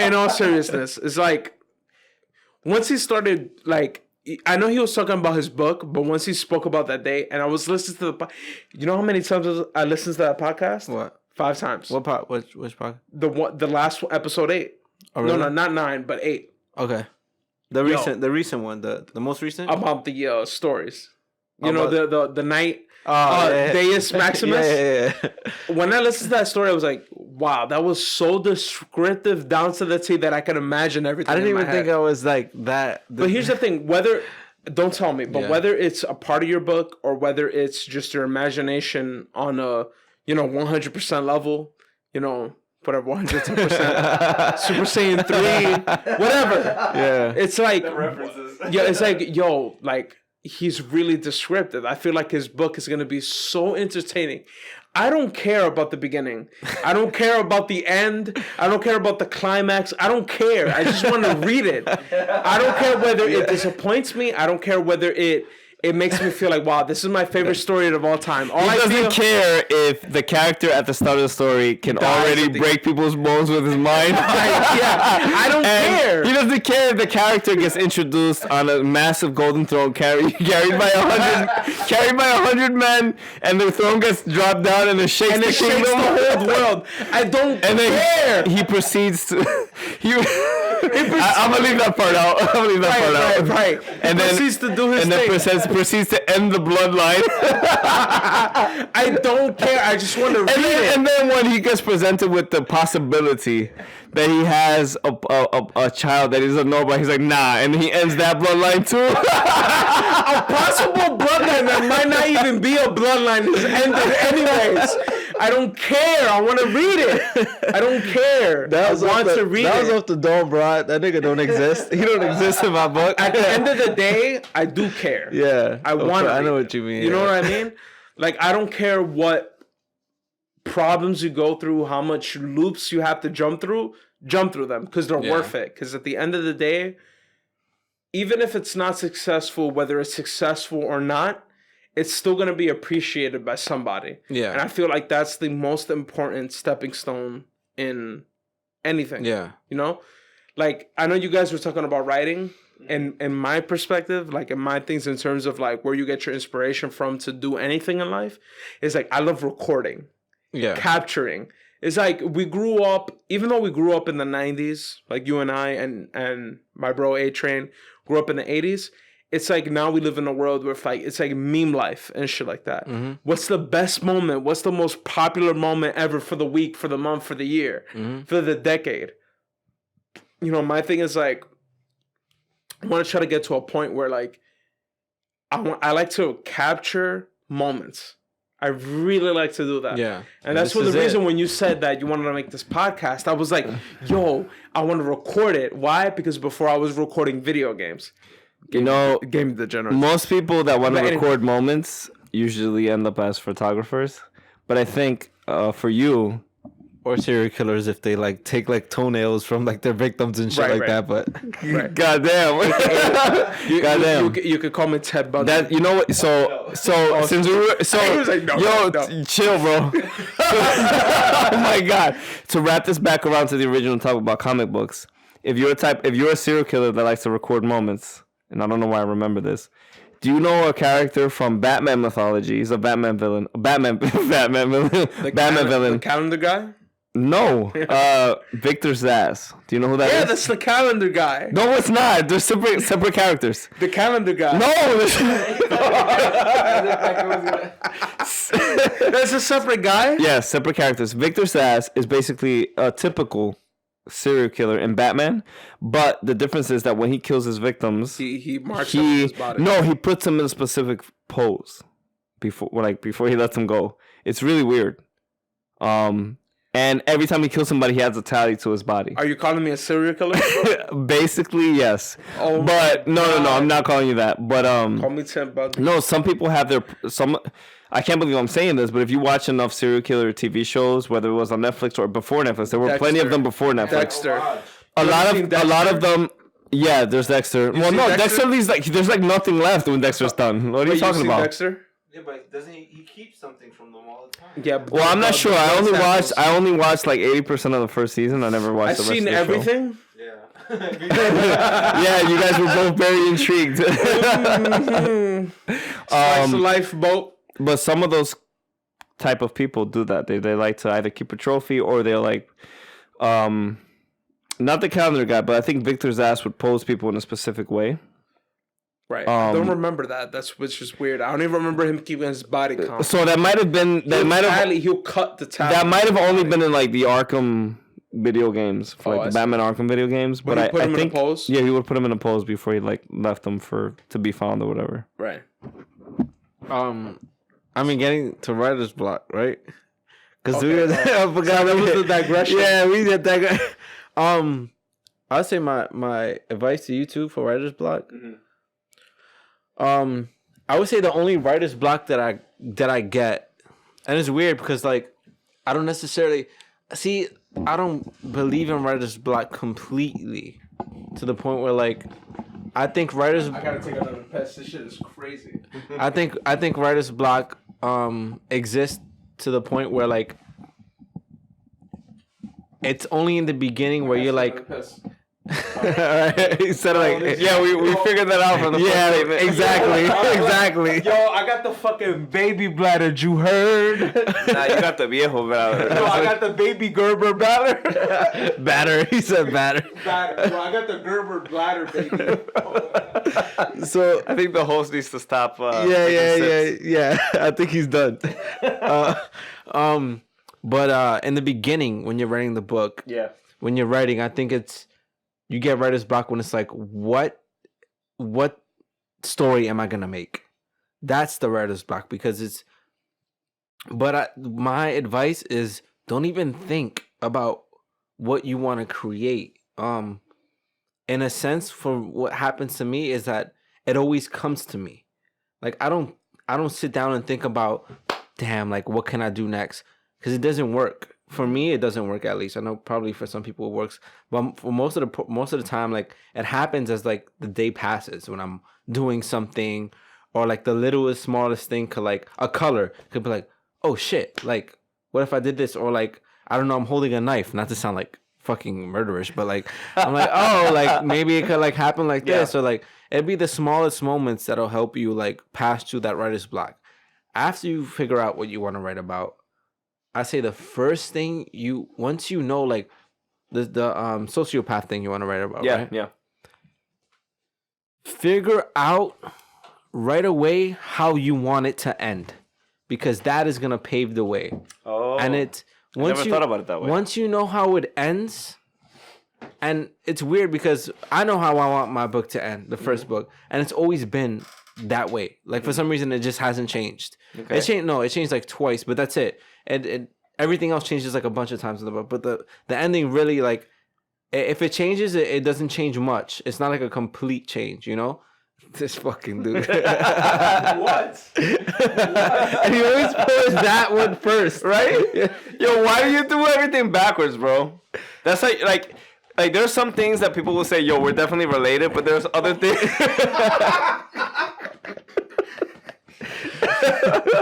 In all seriousness, it's like once he started like. I know he was talking about his book, but once he spoke about that day, and I was listening to you know how many times I listened to that podcast? What? 5 times. What part? Which podcast? The last episode 8. Oh, really? No, not 9, but 8. Okay. The recent one, the most recent about the stories. You know the night. Deus Maximus. Yeah. When I listened to that story, I was like, wow, that was so descriptive down to the T that I could imagine everything. I didn't even think I was like that. But here's the thing, don't tell me, but whether it's a part of your book or whether it's just your imagination on a 100% level, whatever, 110%, Super Saiyan 3, whatever. Yeah. It's like the references. Yeah, it's like, he's really descriptive. I feel like his book is going to be so entertaining. I don't care about the beginning. I don't care about the end. I don't care about the climax. I don't care. I just want to read it. I don't care whether it disappoints me. I don't care whether it makes me feel like, wow, this is my favorite story of all time. He doesn't care if the character at the start of the story can already break people's bones with his mind. I don't care. He doesn't care if the character gets introduced on a massive golden throne carried by 100 men, and the throne gets dropped down and it shakes the kingdom. The whole world. I don't care. Then he proceeds to. I'm gonna leave that part out. Right. And then proceeds to do his thing. Proceeds to end the bloodline. I don't care. I just want to read it. And then when he gets presented with the possibility that he has a child that he doesn't know about, he's like, nah. And he ends that bloodline too. A possible bloodline that might not even be a bloodline is ended anyways. I don't care. I want to read it. I don't care. That was off the dome, bro. That nigga don't exist. He don't exist in my book. At the end of the day, I do care. Yeah. I want to. I know what you mean. You know what I mean? Like, I don't care what problems you go through, how much loops you have to jump through them because they're worth it. Because at the end of the day, even if it's not successful, whether it's successful or not, it's still going to be appreciated by somebody. Yeah. And I feel like that's the most important stepping stone in anything. Yeah. You know? Like, I know you guys were talking about writing, and in my perspective, like in my things in terms of like where you get your inspiration from to do anything in life, is like I love recording. Yeah. Capturing. It's like we grew up, even though we grew up in the 90s, like you and I and my bro A-Train grew up in the 80s, it's like now we live in a world where it's like meme life and shit like that. Mm-hmm. What's the best moment? What's the most popular moment ever for the week, for the month, for the year, for the decade? You know, my thing is like, I want to try to get to a point where like, I like to capture moments. I really like to do that. Yeah. And that's for the reason when you said that you wanted to make this podcast, I was like, yo, I want to record it. Why? Because before I was recording video games. Game degenerates. Most people that want to record moments usually end up as photographers. But I think for you... Or serial killers if they like take like toenails from like their victims and shit that. But goddamn, goddamn, you could call me Ted Bundy. That you know what? So since we were like, chill, bro. Oh my god! To wrap this back around to the original topic about comic books, if you're a serial killer that likes to record moments, and I don't know why I remember this. Do you know a character from Batman mythology? He's a Batman villain. Batman villain. The calendar guy? No, Victor Zsasz. Do you know who that is? Yeah, that's the calendar guy. No, it's not. They're separate characters. The calendar guy. No, that's a separate guy? Yeah, separate characters. Victor Zsasz is basically a typical serial killer in Batman, but the difference is that when he kills his victims, he marks up his body. No, he puts them in a specific pose before he lets them go. It's really weird. And every time he kills somebody, he adds a tally to his body. Are you calling me a serial killer? Basically, yes. Oh, but no, I'm not calling you that. But call me Tim Bundy. No, some people have I can't believe I'm saying this, but if you watch enough serial killer TV shows, whether it was on Netflix or before Netflix, there were plenty of them before Netflix. Dexter. A lot of them. Yeah, there's Dexter. Well, no, Dexter leaves there's like nothing left when Dexter's done. What are you talking about? Dexter? Yeah, but doesn't he keeps something from them all the time? Yeah. Well, I'm not sure. I only watched like 80% of the first season. I never watched the rest of the show. I've seen everything. Yeah. Yeah, you guys were both very intrigued. Slice of life boat. But some of those type of people do that. They like to either keep a trophy or they're like, not the calendar guy, but I think Victor Zsasz would pose people in a specific way. Right. I don't remember that. Which is weird. I don't even remember him keeping his body calm. So that might have been he'll cut the tally. That might have only been in like the Arkham video games, for like the Batman Arkham video games. But I think in a pose? Yeah, he would put him in a pose before he like left them to be found or whatever. Right. I mean, getting to writer's block, right? Because I forgot that was the digression. Yeah, we did that. I'd say my advice to you two for writer's block. Mm-hmm. I would say the only writer's block that I get, and it's weird because like I don't necessarily see. I don't believe in writer's block completely to the point where like I think writer's. I gotta take another piss. This shit is crazy. I think writer's block exists to the point where like it's only in the beginning where you're like. He said like, yeah, we figured that out from the first statement. Exactly. Yo, I got the fucking baby bladder. You heard? Nah, you got the viejo bladder. No, I got the baby Gerber bladder. Batter. He said batter. Batter. Well, I got the Gerber bladder, baby. So I think the host needs to stop. Yeah. I think he's done. But in the beginning, when you're writing the book, when you're writing, I think you get writer's block when it's like, what story am I gonna make? That's the writer's block because it's. But my advice is don't even think about what you want to create. In a sense, for what happens to me is that it always comes to me. Like I don't sit down and think about, damn, like what can I do next? Because it doesn't work. For me, it doesn't work, at least. I know probably for some people it works, but for most of the time, like it happens as like the day passes when I'm doing something, or like the littlest, smallest thing could like a color could be like, oh shit, like what if I did this? Or like, I don't know, I'm holding a knife, not to sound like fucking murderous, but like I'm like, oh, like maybe it could like happen like this, or like it'd be the smallest moments that'll help you like pass through that writer's block. After you figure out what you want to write about, I say the first thing once you know like the sociopath thing you want to write about, right? Yeah. Figure out right away how you want it to end, because that is gonna pave the way. Oh, and I never thought about it that way. Once you know how it ends, and it's weird because I know how I want my book to end, the first book, and it's always been that way. Like for some reason, it just hasn't changed. Okay. It changed like twice, but that's it. And everything else changes like a bunch of times in the book, but the ending really like. If it changes, it doesn't change much. It's not like a complete change, you know? This fucking dude. What? And he always pulls that one first, Right? Yo, why do you do everything backwards, bro? That's like there's some things that people will say, yo, we're definitely related, but there's other things.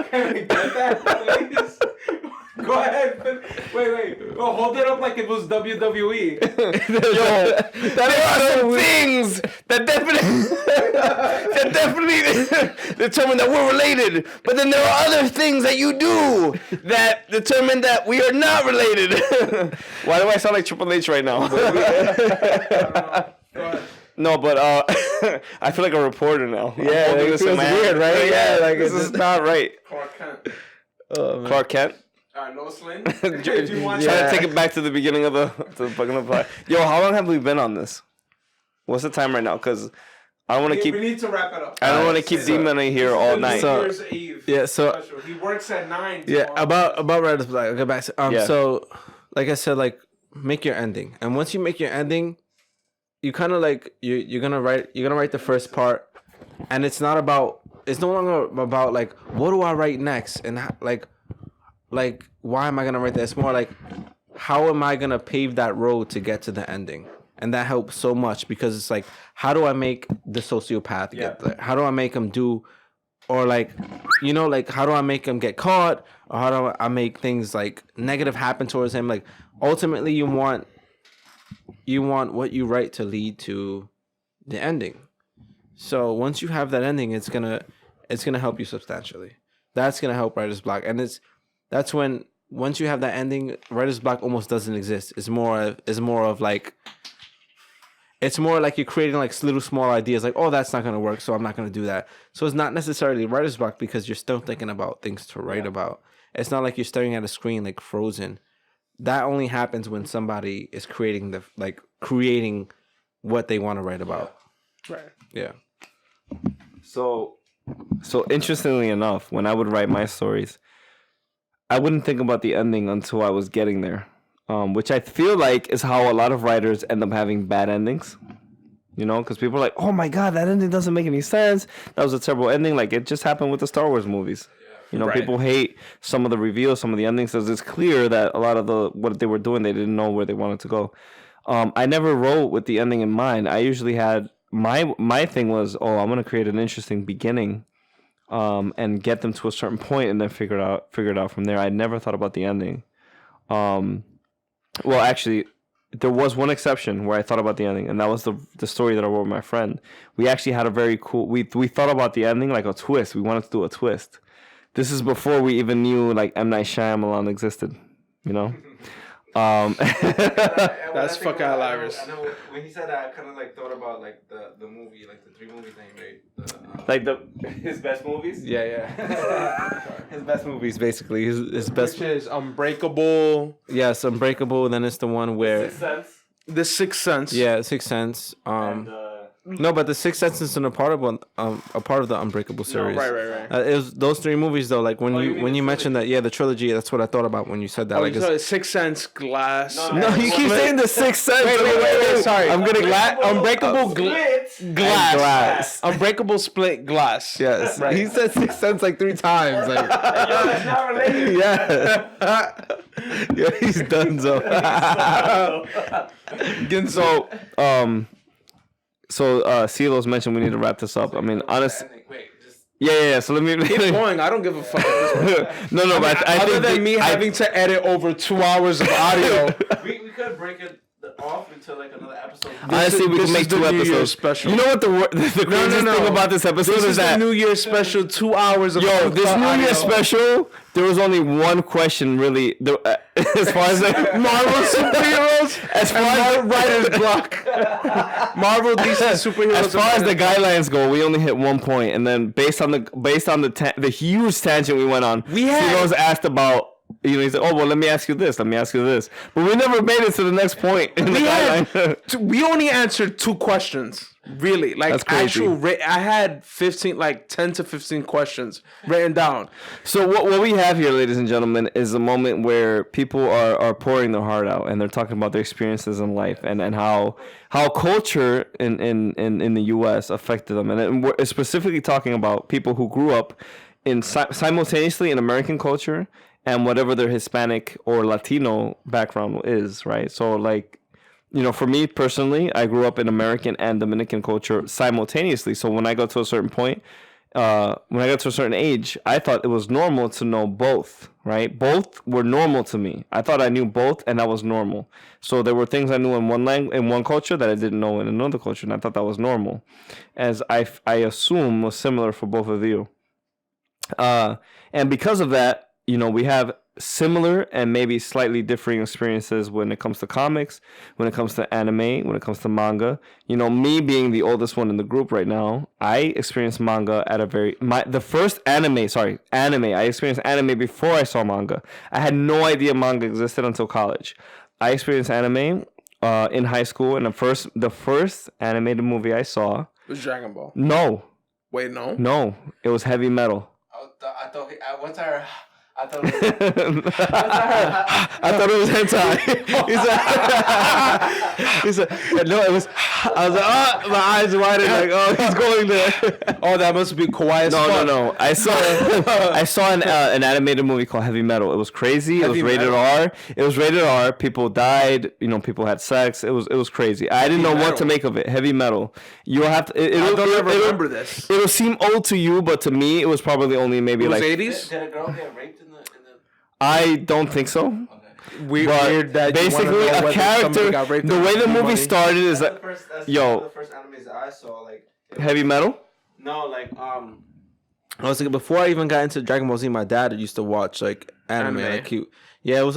Can we get that, please? Go ahead. Wait. Oh, hold it up like it was WWE. Yo, there are some things that definitely determine that we're related, but then there are other things that you do that determine that we are not related. Why do I sound like Triple H right now? No, but I feel like a reporter now. Yeah, it feels weird, right? Yeah, like this is not right. Clark Kent. Clark Kent. Lois Lane. Trying to take it back to the beginning of the fucking plot. Yo, how long have we been on this? What's the time right now? Because I don't want to keep. We need to wrap it up. I don't want to keep D-Money here all night. New Year's Eve. Yeah, so special. He works at 9. yeah, tomorrow. about writer's block. I'll get back to Yeah. So like I said, like make your ending, and once you make your ending, you kind of like you're gonna write the first part, and it's no longer about like what do I write next, and like why am I gonna write that? It's more like how am I gonna pave that road to get to the ending, and that helps so much because it's like how do I make the sociopath get there? How do I make him do, or like you know like how do I make him get caught, or how do I make things like negative happen towards him? Like ultimately you want what you write to lead to the ending. So once you have that ending, it's gonna help you substantially. That's gonna help writer's block, and that's when once you have that ending, writer's block almost doesn't exist. It's more like you're creating like little small ideas, like oh that's not gonna work, so I'm not gonna do that. So it's not necessarily writer's block because you're still thinking about things to write about. It's not like you're staring at a screen like frozen. That only happens when somebody is creating what they want to write about. Right. Yeah. So interestingly enough, when I would write my stories, I wouldn't think about the ending until I was getting there, which I feel like is how a lot of writers end up having bad endings. You know, because people are like, "Oh my god, that ending doesn't make any sense. That was a terrible ending." Like it just happened with the Star Wars movies. You know, people hate some of the reveals, some of the endings, because it's clear that a lot of what they were doing, they didn't know where they wanted to go. I never wrote with the ending in mind. I usually had my thing was, I'm going to create an interesting beginning, and get them to a certain point, and then figure it out from there. I never thought about the ending. Well, actually, there was one exception where I thought about the ending, and that was the story that I wrote with my friend. We actually had a very cool. We thought about the ending like a twist. We wanted to do a twist. This is before we even knew like M. Night Shyamalan existed, you know. That's fucking hilarious. I know when he said that, I kind of like thought about like the movie, like the 3 movies that he made. His best movies. Yeah. His best movies, basically. His best. Which is Unbreakable. Yes, Unbreakable. Then it's the one where The Sixth Sense. Yeah, Sixth Sense. No, but the Sixth Sense is a part of the Unbreakable series. No, right. It was those 3 movies though. Like when you mentioned that, the trilogy. That's what I thought about when you said that. Oh, like you said Sixth Sense, Glass. no, you keep saying the Sixth Sense. Wait. Sorry. I'm gonna Unbreakable Glass. Unbreakable Split Glass. Yes, Right. he said Sixth Sense like 3 times. Like, It's not related. yeah, he's done so. So Cilo's mentioned we need to wrap this up. I mean, honestly, Wait, just Yeah. So let me keep going. I don't give a fuck. No. But I other think than me having to edit over 2 hours of audio, we could break it off into like another episode. Honestly, we can make 2 episodes special. You know what the craziest thing about this episode is that the New Year special. 2 hours of this New Year special. There was only one question really. As far as Marvel superheroes, as far as writer's block, Marvel DC superheroes. As far as the guidelines go, we only hit 1 point, and then based on the huge tangent we went on, Steve was asked about. He said, "Oh well, let me ask you this. Let me ask you this." But we never made it to the next point in the guideline. We only answered 2 questions. Really, like that's crazy. I had 10 to 15 questions written down. So what we have here, ladies and gentlemen, is a moment where people are pouring their heart out and they're talking about their experiences in life and how culture in the U.S. affected them, and we're specifically talking about people who grew up in simultaneously in American culture and whatever their Hispanic or Latino background is, right? So like. For me personally, I grew up in American and Dominican culture simultaneously. So when I got to a certain point, when I got to a certain age, I thought it was normal to know both, right? Both were normal to me. I thought I knew both, and that was normal. So there were things I knew in one culture that I didn't know in another culture, and I thought that was normal, as I assume was similar for both of you. And because of that, we have similar and maybe slightly differing experiences when it comes to comics, when it comes to anime, when it comes to manga. Me being the oldest one in the group right now, I experienced manga at the first anime. I experienced anime before I saw manga. I had no idea manga existed until college. I experienced anime in high school, and the first animated movie I saw was Dragon Ball. No. Wait, no? No, it was Heavy Metal. I thought I thought it was hentai. He said, no, it was. I was like, oh, my eyes widened, like, oh, he's going there. Oh, that must be kawaii. No. I saw an animated movie called Heavy Metal. It was crazy. It was rated R. It was rated R. People died. People had sex. It was crazy. I didn't know what to make of it. Heavy Metal. You'll have to. I don't ever remember this. It'll seem old to you, but to me, it was probably only maybe it was like 80s. Did a girl get raped in the? I don't think so. Okay. Weird that basically a character. The way the movie started is that. One of the first animes that I saw, like. Heavy Metal. No, like I was like, before I even got into Dragon Ball Z, my dad used to watch like anime. Like it was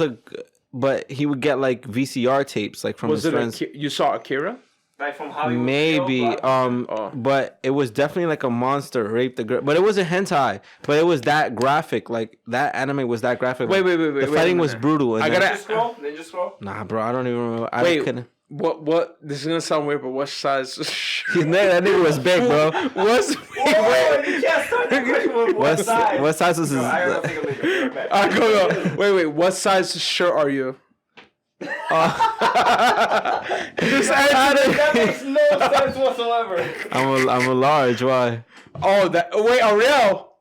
but he would get like VCR tapes like from his friends. You saw Akira? Like from Hollywood. Maybe, but it was definitely like a monster raped the girl. But it wasn't hentai. But it was that graphic. Like that anime was that graphic. Wait. The fighting was brutal. And Ninja Scroll. Nah, bro, I don't even remember. What? This is gonna sound weird, but what size? That nigga was big, bro. What size was his? I gotta take a look. Go. Wait. What size shirt are you? That makes no sense whatsoever. I'm a large. Why? Oh, wait, Ariel.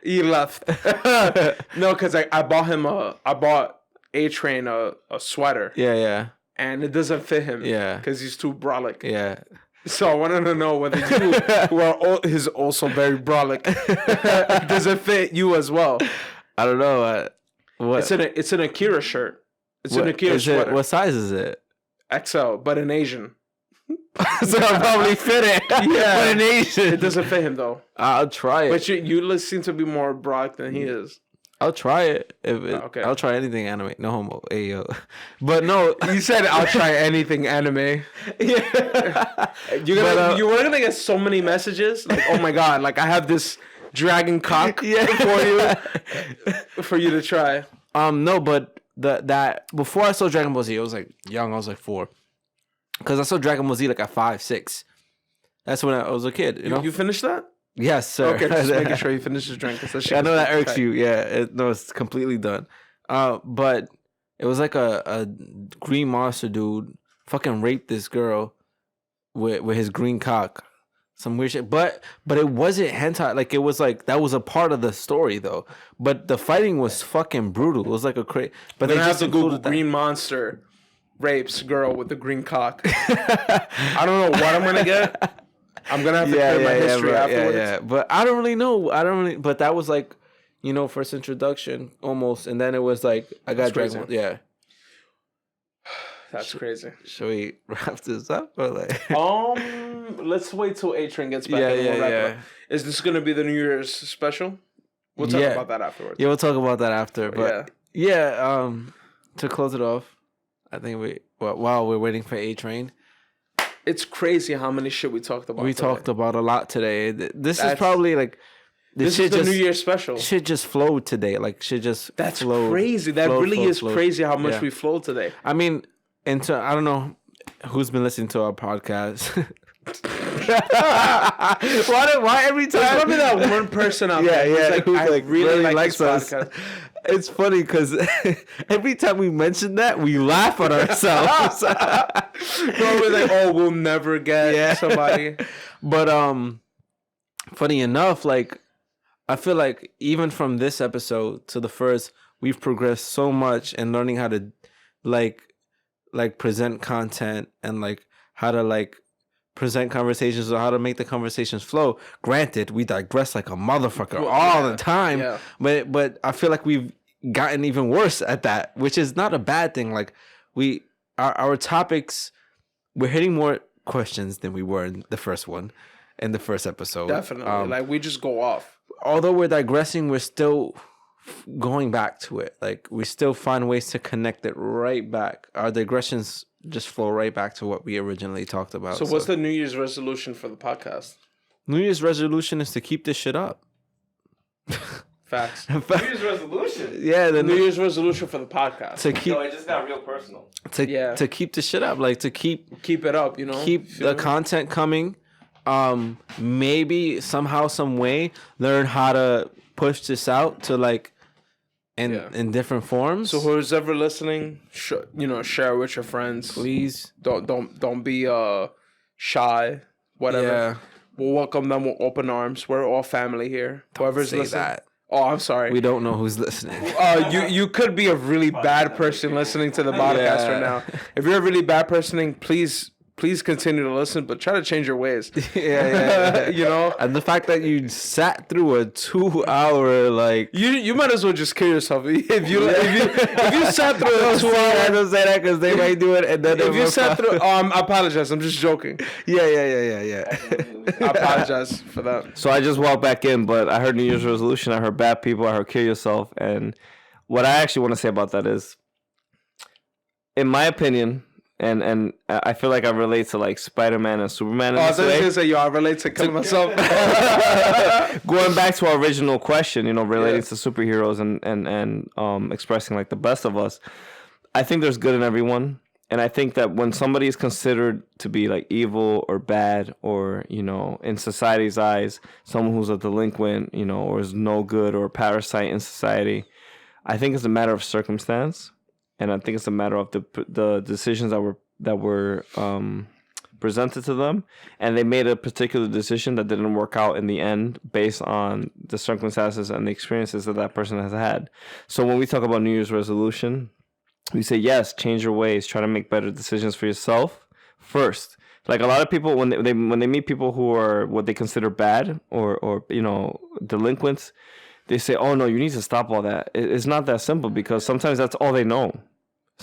He left. No, because I bought A-Train a sweater. Yeah. And it doesn't fit him. Yeah. Because he's too brolic. Yeah. So I wanted to know whether you, who are is also very brolic, does it fit you as well? I don't know. What? It's an Akira shirt. It's an Akira sweater. What size is it? XL, but an Asian. So I'll probably fit it. Yeah, but an Asian. It doesn't fit him though. I'll try it. But you seem to be more brolic than he is. I'll try it. Okay. I'll try anything anime. No homo. Hey, yo. But no, you said I'll try anything anime. Yeah. You were gonna get so many messages. Like, oh my god, like I have this dragon cock for you to try. No, but that before I saw Dragon Ball Z, I was like young. I was like 4, because I saw Dragon Ball Z like at 5, 6. That's when I was a kid. You know. You finished that? Yes, sir. Okay, just making sure you finish his drink. I know that irks you. Yeah, no, it's completely done. But it was like a green monster dude fucking raped this girl with his green cock. Some weird shit. But it wasn't hentai. Like, it was like, that was a part of the story though. But the fighting was fucking brutal. It was like a crazy. But they have to Google green monster rapes girl with the green cock. I don't know what I'm gonna get. I'm gonna have to clear my history afterwards. Yeah. But I don't really know. But that was like, first introduction almost, and then it was like I got Dragon Ball. Yeah. That's crazy. Should we wrap this up or like? Let's wait till A-Train gets back. And we'll wrap it up. Is this gonna be the New Year's special? We'll talk about that afterwards. Yeah, we'll talk about that after. But to close it off, I think while we're waiting for A-Train. It's crazy how many shit we talked about. We talked about a lot today. This is probably like. This is the New Year's special. Shit just flowed today. Like shit just. That's crazy. That really is crazy how much we flowed today. I mean. I don't know who's been listening to our podcast. why every time? There's probably that one person out there who's I really like this podcast. It's funny because every time we mention that, we laugh at ourselves. We're like, we'll never get somebody. But funny enough, like I feel like even from this episode to the first, we've progressed so much in learning how to like present content and like how to like present conversations or how to make the conversations flow. Granted, we digress like a motherfucker all the time, but I feel like we've gotten even worse at that, which is not a bad thing. Like our topics, we're hitting more questions than we were in the first episode. Definitely, like we just go off. Although we're digressing, we're still going back to it. Like we still find ways to connect it right back. Our digressions just flow right back to what we originally talked about. So what's the New Year's resolution for the podcast? New Year's resolution is to keep this shit up. Facts. New Year's resolution? Yeah, the New Year's resolution for the podcast. To keep, it just got real personal. To keep the shit up, like to keep it up, keep the content coming. Maybe somehow, some way, learn how to push this out to like in different forms. So who's ever listening, share with your friends. Please don't be shy. Whatever. Yeah. We'll welcome them with open arms. We're all family here. Whoever's listening. That. Oh, I'm sorry. We don't know who's listening. You could be a really bad person listening to the podcast right now. If you're a really bad person, please continue to listen, but try to change your ways. Yeah. And the fact that you sat through a 2-hour like you might as well just kill yourself if you sat through a 2 hour. I don't say that because they might do it, and then if you sat through. I apologize. I'm just joking. Yeah. I apologize for that. So I just walked back in, but I heard New Year's resolution. I heard bad people. I heard kill yourself, and what I actually want to say about that is, in my opinion. And I feel like I relate to like Spider-Man and Superman. I was going to say, I relate to killing myself. Going back to our original question, relating to superheroes and expressing like the best of us. I think there's good in everyone. And I think that when somebody is considered to be like evil or bad or, in society's eyes, someone who's a delinquent, or is no good or a parasite in society, I think it's a matter of circumstance. And I think it's a matter of the decisions that were presented to them, and they made a particular decision that didn't work out in the end based on the circumstances and the experiences that person has had. So when we talk about New Year's resolution, we say yes, change your ways, try to make better decisions for yourself first. Like a lot of people when they meet people who are what they consider bad or delinquents. They say, oh, no, you need to stop all that. It's not that simple because sometimes that's all they know.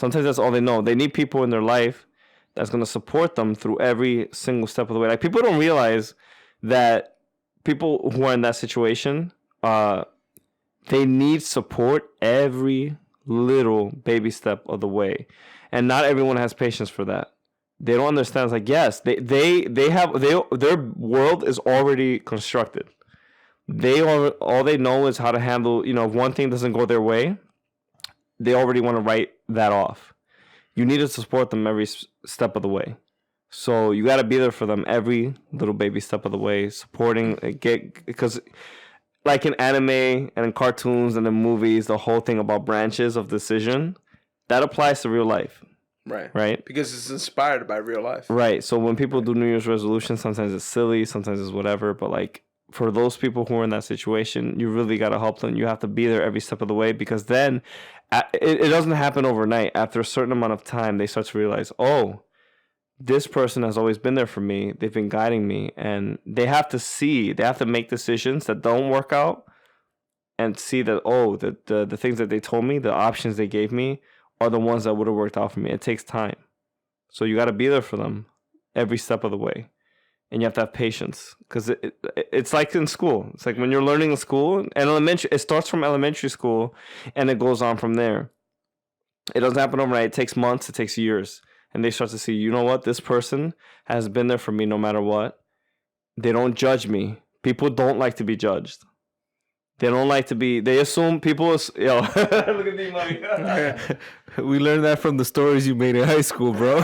They need people in their life that's going to support them through every single step of the way. Like, people don't realize that people who are in that situation, they need support every little baby step of the way. And not everyone has patience for that. They don't understand. It's like, yes, their world is already constructed. All they know is how to handle, if one thing doesn't go their way, they already want to write that off. You need to support them every step of the way. So you got to be there for them every little baby step of the way, supporting, because like in anime and in cartoons and in movies, the whole thing about branches of decision, that applies to real life. Right? Because it's inspired by real life. Right. So when people do New Year's resolutions, sometimes it's silly, sometimes it's whatever, but like, for those people who are in that situation, you really got to help them. You have to be there every step of the way because then it doesn't happen overnight. After a certain amount of time, they start to realize, oh, this person has always been there for me. They've been guiding me, and they have to make decisions that don't work out and see that, the things that they told me, the options they gave me are the ones that would have worked out for me. It takes time. So you got to be there for them every step of the way. And you have to have patience, because it's like in school. It's like when you're learning in school, and it starts from elementary school and it goes on from there. It doesn't happen overnight. It takes months. It takes years. And they start to see, you know what? This person has been there for me no matter what. They don't judge me. People don't like to be judged. They don't like to be. They assume people. Look at me, money. We learned that from the stories you made in high school, bro.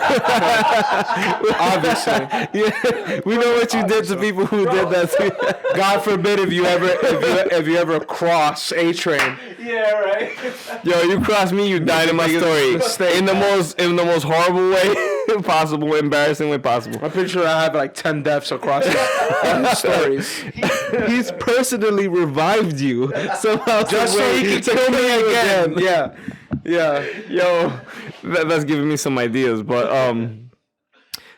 Obviously, yeah, we know what you did to people who did that to you. God forbid if you ever cross A train. Yeah, right. Yo, you cross me, you died in my story. In the most horrible way possible, embarrassing way possible. I'm pretty sure I have like 10 deaths across the stories. He's personally revived you somehow, just so he can kill me again. Yeah. Yo, that's giving me some ideas, but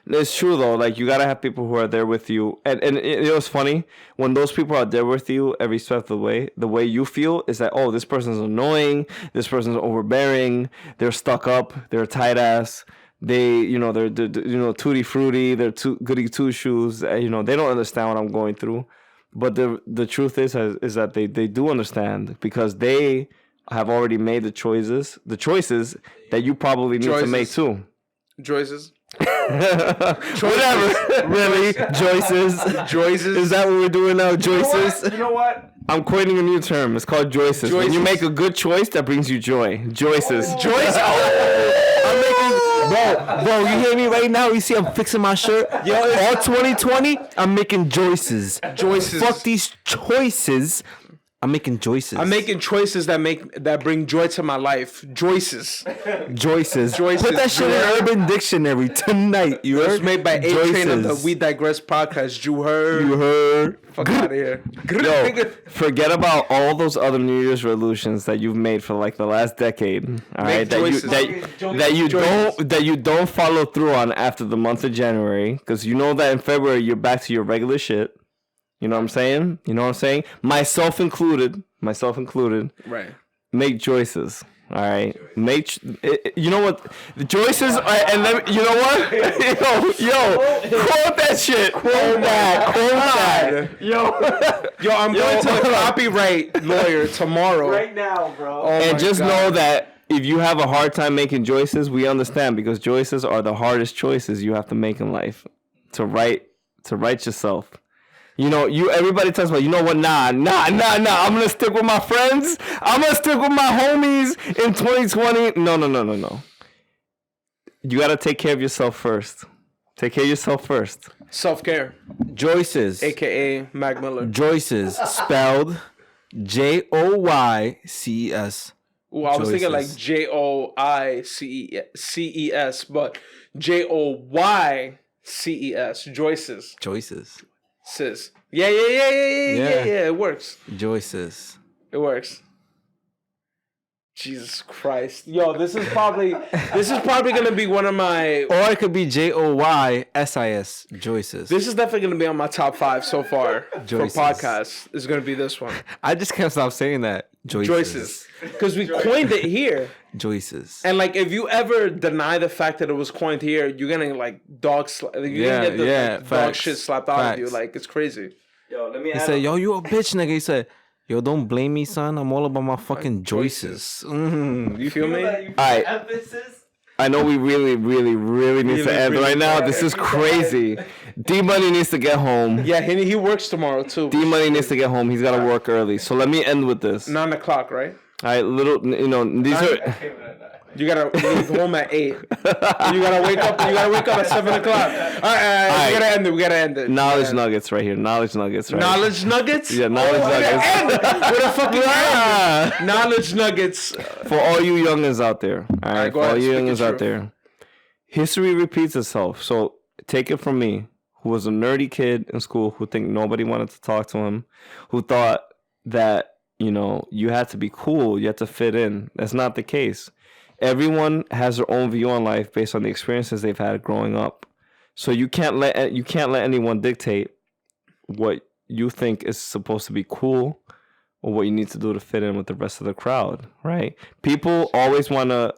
it's true though. Like, you gotta have people who are there with you, and it was funny when those people are there with you every step of the way. The way you feel is that, this person's annoying, this person's overbearing, they're stuck up, they're tight ass. They're tutti frutti, they're too goody two shoes. They don't understand what I'm going through. But the truth is that they do understand, because they have already made the choices that you probably need to make too. Choices. Whatever. Really? Joyces. Is that what we're doing now? Joyces? You know what? I'm coining a new term. It's called joyces. When you make a good choice that brings you joy. Joyces. Joyce. Bro, you hear me right now? You see I'm fixing my shirt? Yo, all 2020, I'm making Joyces. Fuck these choices. I'm making Joyces. I'm making choices that bring joy to my life. Joyces. Put that shit in Urban Dictionary tonight. You heard? It's made by A Train of the We Digress podcast. You heard? Fuck out of here. Yo, forget about all those other New Year's resolutions that you've made for like the last decade. All right, that you don't follow through on after the month of January, because you know that in February you're back to your regular shit. You know what I'm saying? Myself included. Right. Make choices. All right. You know what? The choices are, and then, you know what? Yo, quote that shit. Quote that. Yo, I'm going to the copyright lawyer tomorrow. Right now, bro. And just know that if you have a hard time making choices, we understand, because choices are the hardest choices you have to make in life. To right yourself. Everybody talks about, you know what? Nah. I'm gonna stick with my friends. I'm gonna stick with my homies in 2020. No. You gotta take care of yourself first. Self-care. Joyces. AKA Mac Miller. Joyces. Spelled Joyces. Ooh, I was thinking like Joices, but Joyces. Joyces. Sis. Yeah. It works. Joyces. It works. Jesus Christ. Yo, this is probably gonna be one of my, or it could be Joysis. Joyces. This is definitely gonna be on my top 5 so far Joyces. for podcasts. Is gonna be this one. I just can't stop saying that. Joyces. Because we coined it here. Joyces. And like, if you ever deny the fact that it was coined here, you're gonna like dog shit slapped out of you. Like, it's crazy. Yo, let me. He said, "Yo, you a bitch, nigga." He said, "Yo, don't blame me, son. I'm all about my fucking Joyces." You feel me? All right. I know we really, really, really need to end right now. This is crazy. D-Money needs to get home. Yeah, he works tomorrow too. D-Money needs to get home. He's got to work early. So let me end with this. 9 o'clock, right? All right, these are... You gotta leave home at 8. You gotta wake up at 7 o'clock. All right. We gotta end it. Knowledge nuggets right here. Knowledge nuggets. Right Knowledge nuggets? Yeah, knowledge nuggets. What the fuck is that? Knowledge nuggets. For all you youngins out there. All right, for all you youngins out there. History repeats itself. So take it from me, who was a nerdy kid in school who think nobody wanted to talk to him, who thought that, you had to be cool, you had to fit in. That's not the case. Everyone has their own view on life based on the experiences they've had growing up. So you can't let anyone dictate what you think is supposed to be cool or what you need to do to fit in with the rest of the crowd, right? People always want to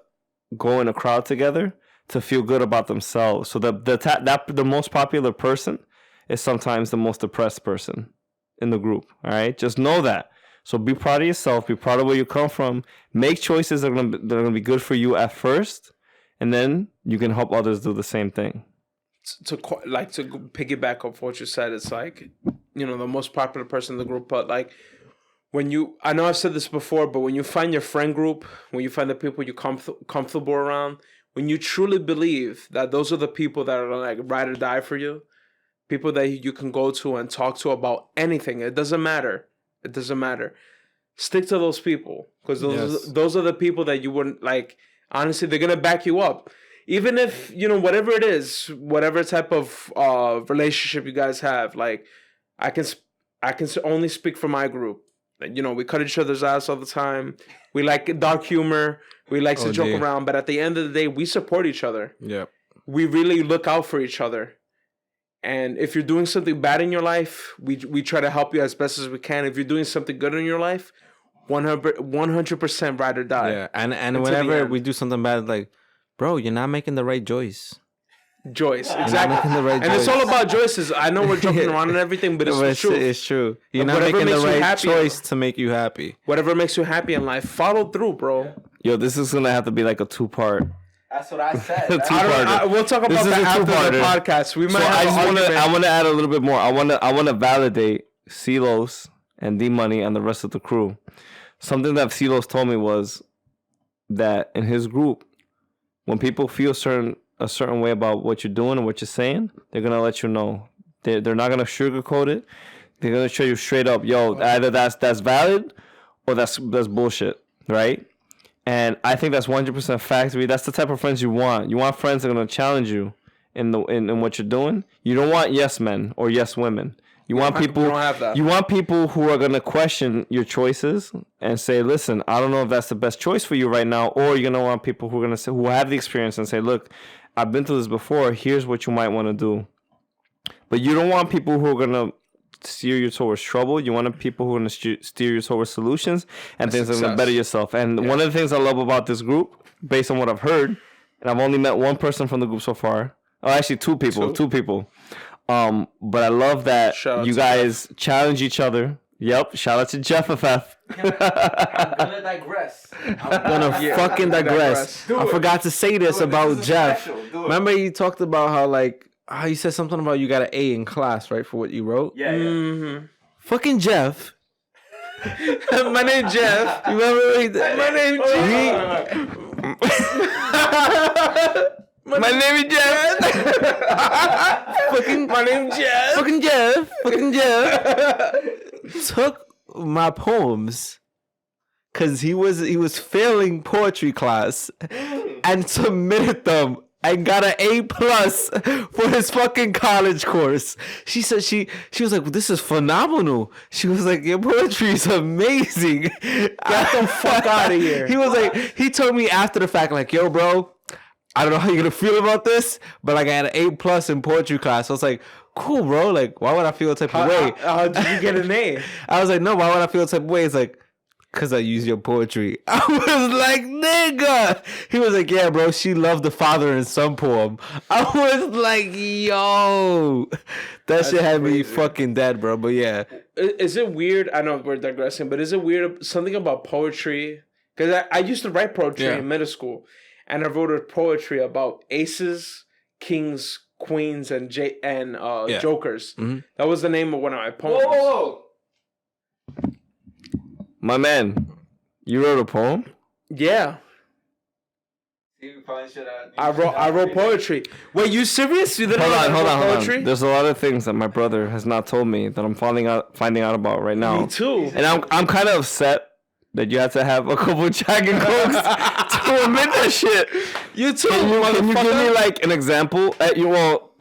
go in a crowd together to feel good about themselves. So the most popular person is sometimes the most depressed person in the group, all right? Just know that. So be proud of yourself. Be proud of where you come from. Make choices that are going to be good for you at first, and then you can help others do the same thing. To piggyback off what you said, it's like, you know, the most popular person in the group, but like I know I've said this before, but when you find your friend group, when you find the people you're comfortable around, when you truly believe that those are the people that are like ride or die for you, people that you can go to and talk to about anything, it doesn't matter. It doesn't matter. Stick to those people, because those are the people that you wouldn't like. Honestly, they're gonna back you up. Even if, you know, whatever it is, whatever type of relationship you guys have, like, I can only speak for my group. You know, we cut each other's ass all the time. We like dark humor. We like to joke around. But at the end of the day, we support each other. Yeah. We really look out for each other. And if you're doing something bad in your life, we try to help you as best as we can. If you're doing something good in your life, 100% ride or die. Yeah, and whenever we do something bad, like, bro, you're not making the right choice. Exactly. And it's all about choices. I know we're joking around and everything, but it's true. It's true. You're not making the right choice to make you happy. Whatever makes you happy in life, follow through, bro. Yo, this is gonna have to be like a 2-part. That's what I said. We'll talk about that after the podcast. We might. I want to add a little bit more. I want to validate Silos and D Money and the rest of the crew. Something that Silos told me was that in his group, when people feel a certain way about what you're doing and what you're saying, they're gonna let you know. They're not gonna sugarcoat it. They're gonna show you straight up, yo, either that's valid or that's bullshit, right? And I think that's 100% factory. That's the type of friends you want. You want friends that are gonna challenge you in what you're doing. You don't want yes men or yes women. You want people. Don't have that. You want people who are gonna question your choices and say, "Listen, I don't know if that's the best choice for you right now." Or you're gonna want people who are gonna say, who have the experience and say, "Look, I've been through this before. Here's what you might want to do." But you don't want people who are gonna steer you towards trouble. You want people who are gonna steer you towards solutions and things that are gonna better yourself. And one of the things I love about this group, based on what I've heard, and I've only met one person from the group so far. Oh, actually, two people. But I love that you guys challenge each other. Yep. Shout out to Jeff FF. I'm gonna digress. I'm gonna fucking digress. I forgot to say this about Jeff. Remember you talked about how you said something about you got an A in class, right, for what you wrote? Yeah. Mm-hmm. Fucking Jeff. My name Jeff. You remember my name Jeff. My name is Jeff. My name Jeff. Fucking Jeff. Took my poems because he was failing poetry class and submitted them and got an A+ for his fucking college course. She said she was like, "This is phenomenal." She was like, "Your poetry is amazing." Get the fuck out of here. He was like, he told me after the fact, like, "Yo, bro, I don't know how you're gonna feel about this, but like I had an A+ in poetry class." I was like, "Cool, bro. Like, why would I feel a type of way?" How did you get an A? I was like, "No, why would I feel a type of way?" It's like, "Cause I use your poetry." I was like, "Nigga." He was like, "Yeah, bro. She loved the father and son poem." I was like, "Yo, that shit had me fucking dead, bro." But yeah, is it weird? I know we're digressing, but is it weird something about poetry? Because I used to write poetry in middle school. And I wrote a poetry about aces, kings, queens, and jokers. Mm-hmm. That was the name of one of my poems. Whoa. My man, you wrote a poem? Yeah. I wrote poetry. Wait, you serious? You didn't hold on. There's a lot of things that my brother has not told me that I'm finding out about right now. Me too. And I'm kind of upset that you had to have a couple of Jack and Cokes to admit that shit. You too. Can you give me like an example? All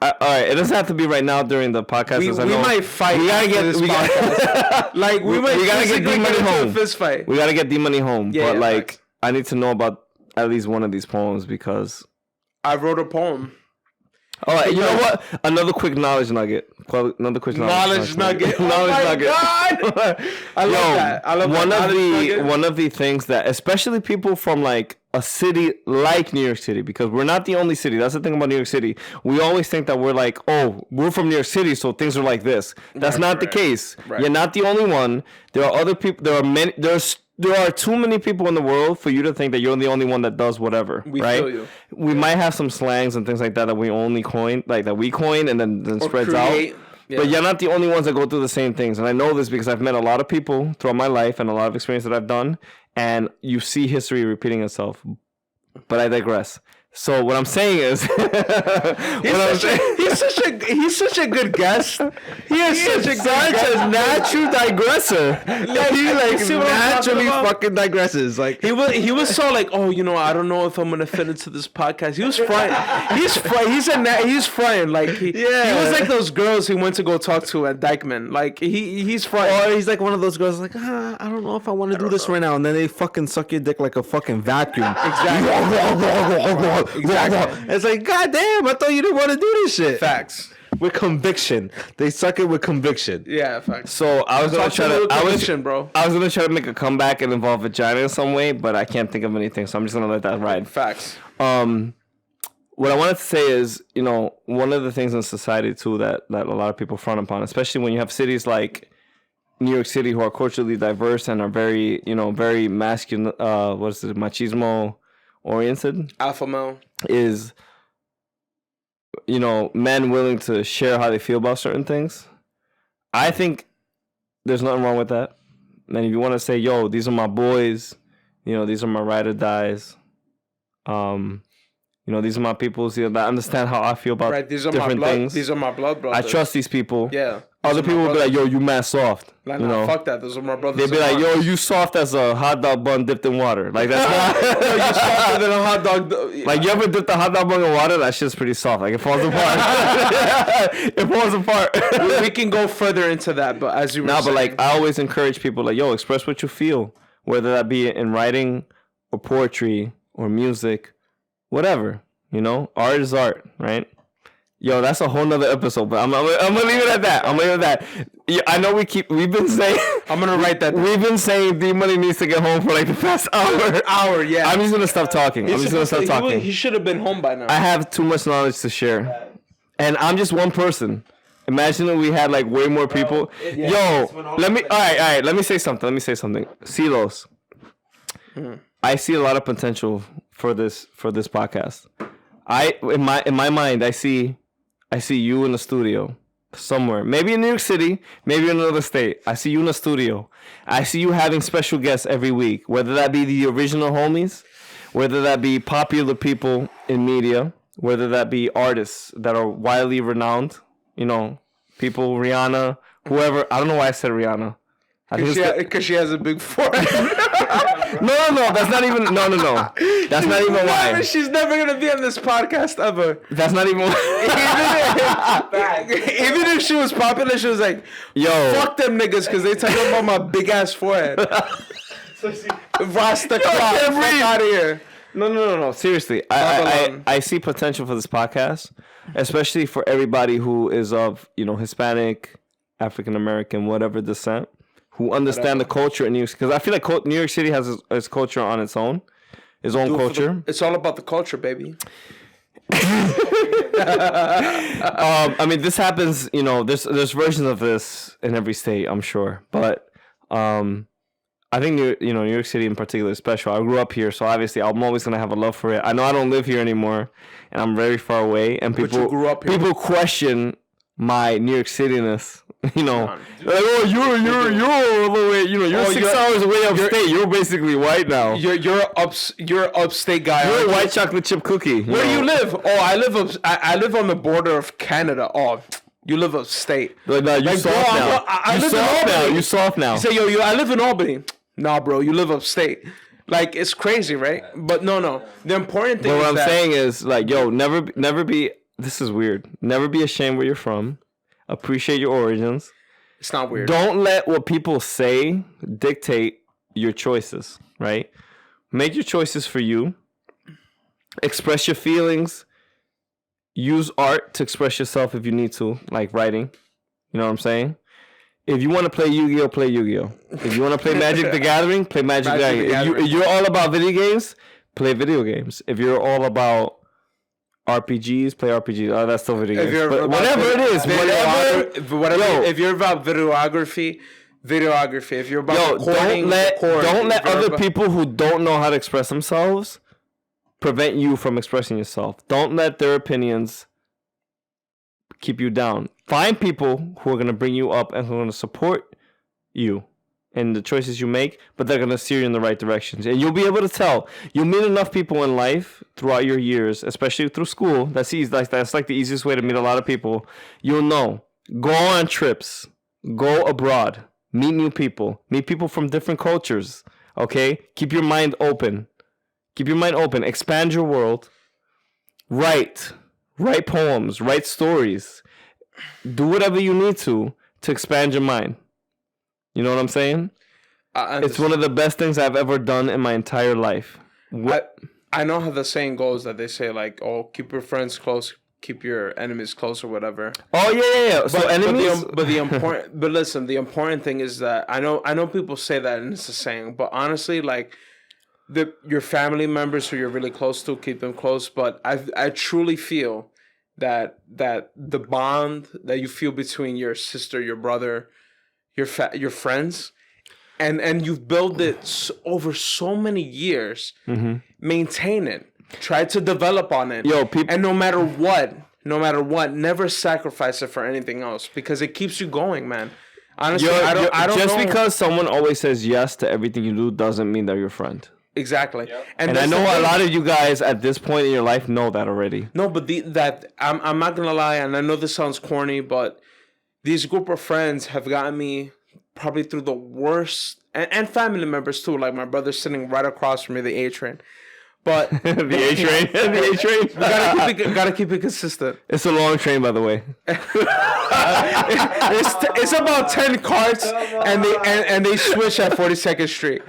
right. It doesn't have to be right now during the podcast. We might fight. We gotta get this podcast. Like we gotta get D Money home. Fist fight. We gotta get D Money home. Yeah, but like I need to know about at least one of these poems because I wrote a poem. All right, you know what? Another quick knowledge nugget. Knowledge nugget. God. I love that. I love one of the things that, especially people from like a city like New York City, because we're not the only city. That's the thing about New York City. We always think that we're like, oh, we're from New York City, so things are like this. That's not the case. Right. You're not the only one. There are other people. There are many. There are too many people in the world for you to think that you're the only one that does whatever. We feel you. We might have some slangs and things like that we only coin, like that we coin and then spreads create. Out. Yeah. But you're not the only ones that go through the same things. And I know this because I've met a lot of people throughout my life and a lot of experience that I've done. And you see history repeating itself. But I digress. So what I'm saying is, he's such a good guest. He is such a natural digressor. He like naturally fucking digresses. Like he was so like, oh, you know, I don't know if I'm gonna fit into this podcast. He was frying. He's frying. Like he was like those girls he went to go talk to at Dykeman. Like he's frying. Or he's like one of those girls like, I don't know if I want to do this right now, and then they fucking suck your dick like a fucking vacuum. Exactly. It's like, God damn, I thought you didn't want to do this shit. Facts. With conviction. They suck it with conviction. Yeah, facts. So I was gonna try to I was gonna try to make a comeback and involve vagina in some way, but I can't think of anything, so I'm just gonna let that ride. Facts. What I wanted to say is, you know, one of the things in society too that a lot of people frown upon, especially when you have cities like New York City who are culturally diverse and are very, you know, very masculine, machismo oriented, alpha male, is, you know, men willing to share how they feel about certain things. I think there's nothing wrong with that. And if you want to say, yo, these are my boys, you know, these are my ride or dies, you know, these are my people that understand how I feel about different things. These are my blood brothers. I trust these people. Yeah. Other people will be like, yo, you mad soft. Like, you know? Fuck that. Those are my brothers. They'd be like, yo, you soft as a hot dog bun dipped in water. Like, that's not... Yo, you softer than a hot dog. Like, you ever dipped a hot dog bun in water? That shit's pretty soft. Like, it falls apart. It falls apart. We can go further into that, but as you were saying... but like, I always encourage people, like, yo, express what you feel. Whether that be in writing or poetry or music, whatever. You know, art is art, right? Yo, that's a whole nother episode, but I'm gonna leave it at that. Yeah, I know we've been saying. I'm gonna write that down. We've been saying D-Money needs to get home for like the past hour. Yeah. I'm just gonna stop talking. He should have been home by now. I have too much knowledge to share, and I'm just one person. Imagine if we had like way more people. Let me say something. Silos. I see a lot of potential for this podcast. In my mind, I see you in the studio somewhere. Maybe in New York City, maybe in another state. I see you in the studio. I see you having special guests every week, whether that be the original homies, whether that be popular people in media, whether that be artists that are widely renowned, you know, people, Rihanna, whoever. I don't know why I said Rihanna. Because she has a big forehead. No, that's not even. No. That's not even why. She's never gonna be on this podcast ever. That's not even. Even if she was popular, she was like, "Yo, fuck them niggas," because they talking about my big ass forehead. Rasta, fuck out of here. No. Seriously, I see potential for this podcast, especially for everybody who is of, you know, Hispanic, African American, whatever descent, who understand the culture in New York. Because I feel like New York City has its culture on its own culture. It's all about the culture, baby. I mean, this happens. You know, there's versions of this in every state, I'm sure, but I think New York City in particular is special. I grew up here, so obviously I'm always gonna have a love for it. I know I don't live here anymore, and I'm very far away. And people question my New York City-ness. You know, like, oh, you're all the way. You know, you're 6 hours away upstate. You're basically white now. You're upstate guy. You're a white chocolate chip cookie. Where do you live? Oh, I live on the border of Canada. Oh, you live upstate. Like, no, you soft now. You soft now. You say, yo, I live in Albany. Nah, bro, you live upstate. Like, it's crazy, right? But no. The important thing. But what I'm saying is, like, yo, never be. This is weird. Never be ashamed where you're from. Appreciate your origins. It's not weird. Don't let what people say dictate your choices, right? Make your choices for you. Express your feelings. use art to express yourself if you need to, like writing. You know what I'm saying? If you want to play Yu-Gi-Oh, play Yu-Gi-Oh. If you want to play Magic the Gathering, play Magic the Gathering. If you're all about video games, play video games. If you're all about RPGs, play RPGs. Oh, that's still video games. But whatever it is, whatever. If you're about videography. If you're about recording, don't let other people who don't know how to express themselves prevent you from expressing yourself. Don't let their opinions keep you down. Find people who are going to bring you up and who are going to support you in the choices you make, but they're going to steer you in the right directions. And you'll be able to tell. You'll meet enough people in life throughout your years, especially through school. That's easy. That's like the easiest way to meet a lot of people. You'll know. Go on trips. Go abroad. Meet new people. Meet people from different cultures. Okay? Keep your mind open. Expand your world. Write poems. Write stories. Do whatever you need to expand your mind. You know what I'm saying? It's one of the best things I've ever done in my entire life. I know how the saying goes that they say, like, oh, keep your friends close, keep your enemies close, or whatever. Oh yeah. So enemies. But listen, the important thing is that I know people say that and it's a saying, but honestly, like, your family members who you're really close to, keep them close. But I truly feel that the bond that you feel between your sister, your brother, your friends, and you've built it over so many years. Mm-hmm. Maintain it. Try to develop on it. And no matter what, never sacrifice it for anything else, because it keeps you going, man. Honestly, I don't just know. Because someone always says yes to everything you do doesn't mean they're your friend. Exactly. Yep. And I know a lot of you guys at this point in your life know that already. No, but I'm not gonna lie, and I know this sounds corny, but these group of friends have gotten me probably through the worst, and family members too. Like my brother sitting right across from me, the A train. But the A train, the A train. We gotta keep it consistent. It's a long train, by the way. It's about 10 carts, and they switch at 42nd Street.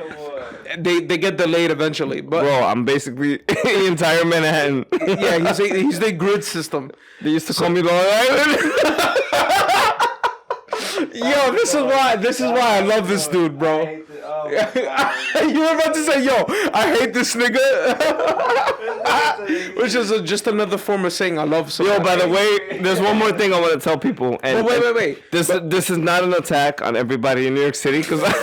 They get delayed eventually, but bro, I'm basically the entire Manhattan. Yeah, he's the grid system. They used to call me Long Island. Yo, this is why I love this dude, bro. You were about to say, yo, I hate this nigga. Which is just another form of saying I love someone. Yo, by the way, there's one more thing I want to tell people. And wait. This is not an attack on everybody in New York City, because this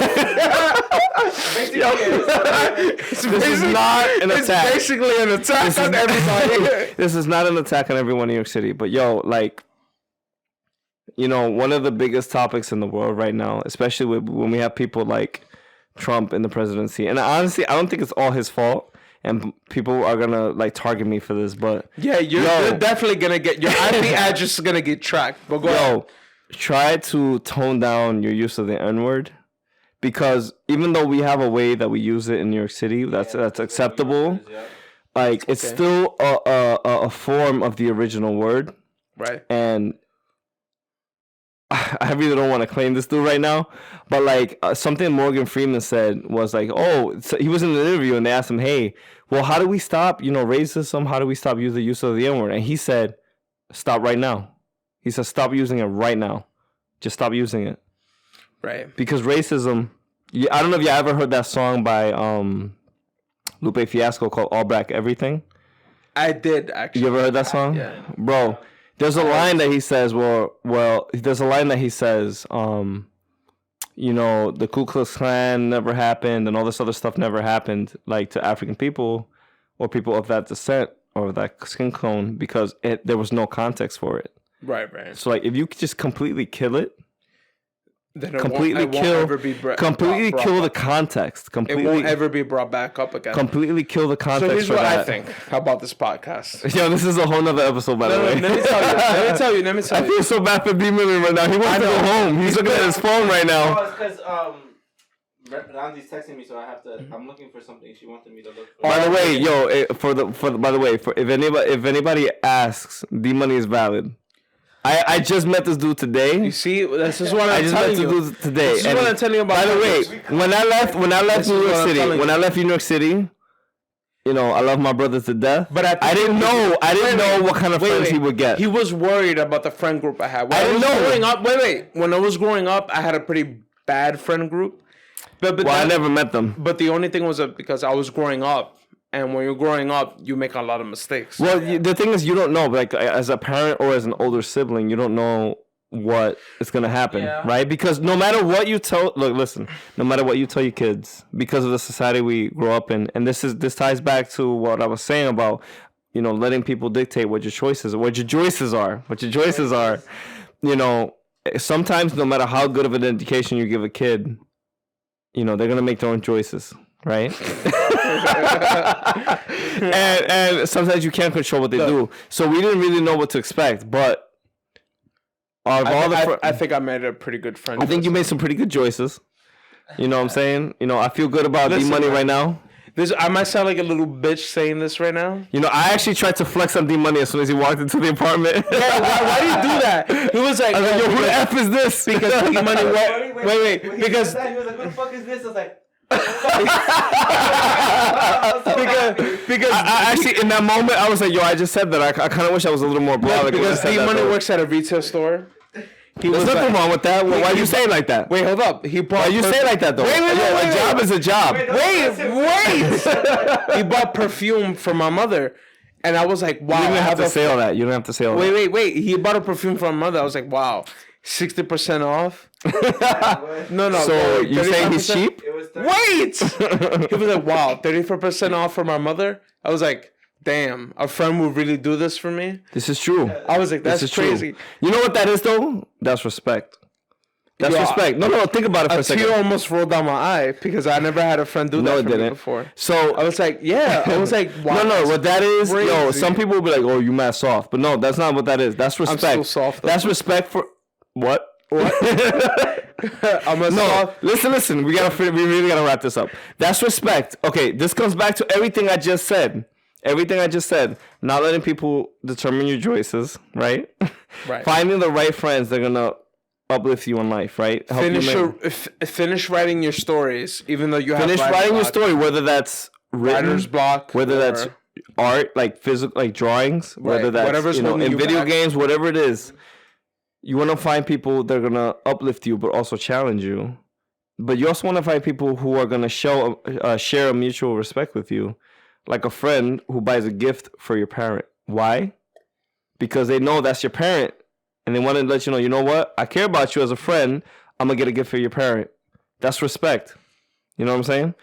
is not an attack. It's basically an attack on everybody. This is not an attack on everyone in New York City, but yo, like, you know, one of the biggest topics in the world right now, especially when we have people like Trump in the presidency, and honestly, I don't think it's all his fault, and people are gonna like target me for this, but yeah, you're definitely gonna get your IP address is gonna get tracked. But go ahead. Try to tone down your use of the N-word, because even though we have a way that we use it in New York City that's acceptable, like it's still a form of the original word, right? And I really don't want to claim this dude right now, but like something Morgan Freeman said was like, so he was in an interview and they asked him, hey, well, how do we stop, racism? How do we stop the use of the N-word? And he said, stop right now. He said, stop using it right now. Just stop using it. Right. Because racism, I don't know if you ever heard that song by Lupe Fiasco called All Black Everything. I did, actually. You ever heard that song? Yeah. Bro. There's a line that he says, there's a line that he says, the Ku Klux Klan never happened and all this other stuff never happened, like, to African people or people of that descent or that skin tone, because there was no context for it. Right. So, like, if you could just completely kill it, then kill the context. Completely, it won't ever be brought back up again. Completely kill the context. So here's what I think about this podcast. Yo, this is a whole nother episode, by the way. Let me tell you. I feel so bad for B-Million right now. He wants to go home. He's looking at his phone right now. No, it's because Randy's texting me, so I have to. I'm looking for something. She wanted me to look for. By the way, if anybody asks, D-Money is valid. I just met this dude today. You see, this is what I'm telling you. This is what I'm telling you about. By the way, when I left New York City, you know, I love my brother to death. But I didn't know what kind of friends he would get. He was worried about the friend group I had. I didn't know. Growing up, when I was growing up, I had a pretty bad friend group. But I never met them. But the only thing was because I was growing up. And when you're growing up, you make a lot of mistakes. Well, the thing is, you don't know. Like, as a parent or as an older sibling, you don't know what is going to happen, right? Because no matter what you tell... Look, listen. No matter what you tell your kids, because of the society we grow up in, and this ties back to what I was saying about, you know, letting people dictate what your choices are. You know, sometimes no matter how good of an education you give a kid, you know, they're going to make their own choices. Right? and sometimes you can't control what they do. So we didn't really know what to expect, but I think I made a pretty good friend. I think you made some pretty good choices. You know what I'm saying? You know, I feel good about D-Money right now. I might sound like a little bitch saying this right now. You know, I actually tried to flex on D-Money as soon as he walked into the apartment. Yeah, why do you do that? He was like, yo, who the F is this? Because D-Money, wait, because... He was like, what the fuck is this? I was like... because I actually in that moment I was like, yo, I just said that. I kind of wish I was a little more broad. Because D-Money works at a retail store. There's nothing wrong with that. Why are you saying like that? Wait, hold up. Why you say like that though? A job is a job. Wait. He bought perfume for my mother. And I was like, wow. You don't have to say all that. Wait. He bought a perfume for my mother. I was like, wow. 60% off? No. So you're saying he's cheap? Wait! He was like, wow, 34% off for my mother? I was like, damn, a friend would really do this for me? This is true. I was like, that's crazy. True. You know what that is, though? That's respect. That's respect. No, think about it for a second. A tear almost rolled down my eye because I never had a friend do that for me before. So I was like, wow. No, what that is, yo, some people will be like, oh, you mad soft. But no, that's not what that is. That's respect. I'm so soft. That's respect for... What? Soft. Listen. We really gotta wrap this up. That's respect. Okay, this comes back to everything I just said. Not letting people determine your choices, right? Right. Finding the right friends that are gonna uplift you in life, right? Finish writing your stories, even though you have finish writing your story, whether that's writer's block, whether that's art, like physical, like drawings, whether that's in video games, whatever it is. You want to find people that are going to uplift you, but also challenge you. But you also want to find people who are going to share a mutual respect with you. Like a friend who buys a gift for your parent. Why? Because they know that's your parent. And they want to let you know what? I care about you as a friend. I'm going to get a gift for your parent. That's respect. You know what I'm saying?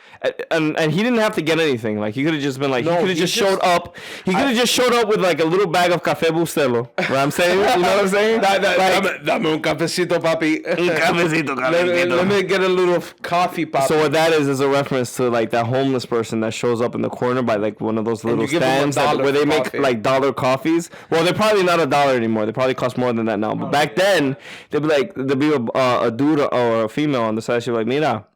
And he didn't have to get anything. Like, he could have just been like, he could have just showed up. He could have just showed up with like a little bag of Café Bustelo. What I'm saying? You know what I'm saying? Dame un cafecito, papi. Un cafecito, let me get a little coffee, papi. So what that is a reference to like that homeless person that shows up in the corner by like one of those little stands where they make like dollar coffees. Well, they're probably not $1 anymore. They probably cost more than that now. But back then, they'd be a dude or a female on the side. She'd be like, mira,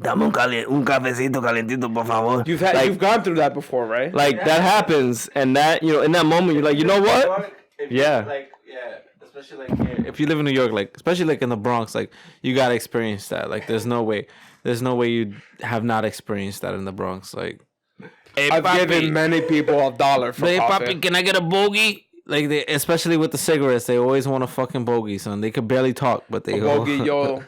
dame un cafecito calentito, por favor. You've gone through that before, right? Like that happens, and that in that moment you're like, you know what? Especially like if you live in New York, like especially like in the Bronx, like you gotta experience that. Like there's no way you have not experienced that in the Bronx. Like, hey, I've given many people $1 for coffee. Papi, can I get a bogey? Like especially with the cigarettes, they always want a fucking bogey, son. They could barely talk, but they go. Bogey, yo.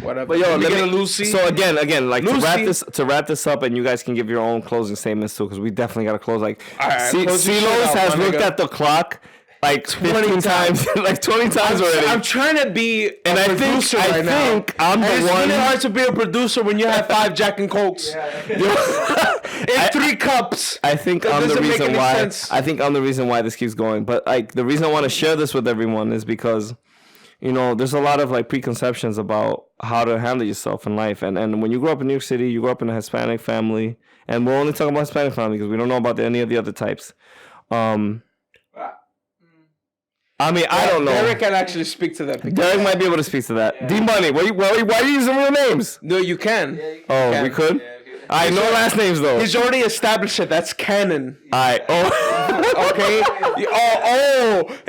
Whatever. But yo, let me get a Lucy. So again, like Lucy. to wrap this up, and you guys can give your own closing statements too, because we definitely got to close. Like, Silos has looked at the clock like 20 times, like 20 times already. I'm trying to be a producer right now. I think I'm the one. It's really hard to be a producer when you have 5 Jack and Cokes. In 3 cups. I think I'm the reason why. Sense. I think I'm the reason why this keeps going. But like the reason I want to share this with everyone is because, you know, there's a lot of like preconceptions about how to handle yourself in life. And when you grow up in New York City, you grow up in a Hispanic family. And we're only talking about Hispanic family because we don't know about any of the other types. I mean, I don't know. Derreck can actually speak to that. Derreck might be able to speak to that. Yeah. D-Money, why are you using real names? No, you can. Yeah, we could? Yeah, I know last names, though. He's already established it. That's canon. All right. Oh. Okay.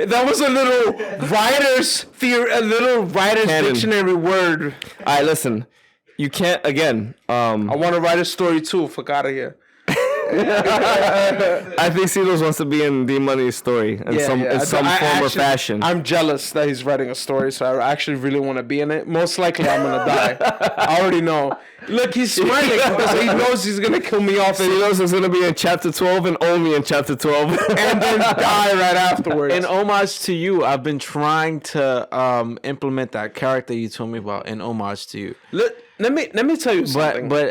That was a little writer's dictionary word. All right, listen. You can't, again. I want to write a story, too. Fuck out of here. I think Silos wants to be in D-Money's story in some form or fashion. I'm jealous that he's writing a story, so I actually really want to be in it. Most likely, I'm gonna die. I already know. Look, he's smiling because he knows he's gonna kill me off. Silos is gonna be in chapter 12 and Omi in chapter 12, and then die right afterwards. In homage to you, I've been trying to implement that character you told me about in homage to you. Let me tell you something. But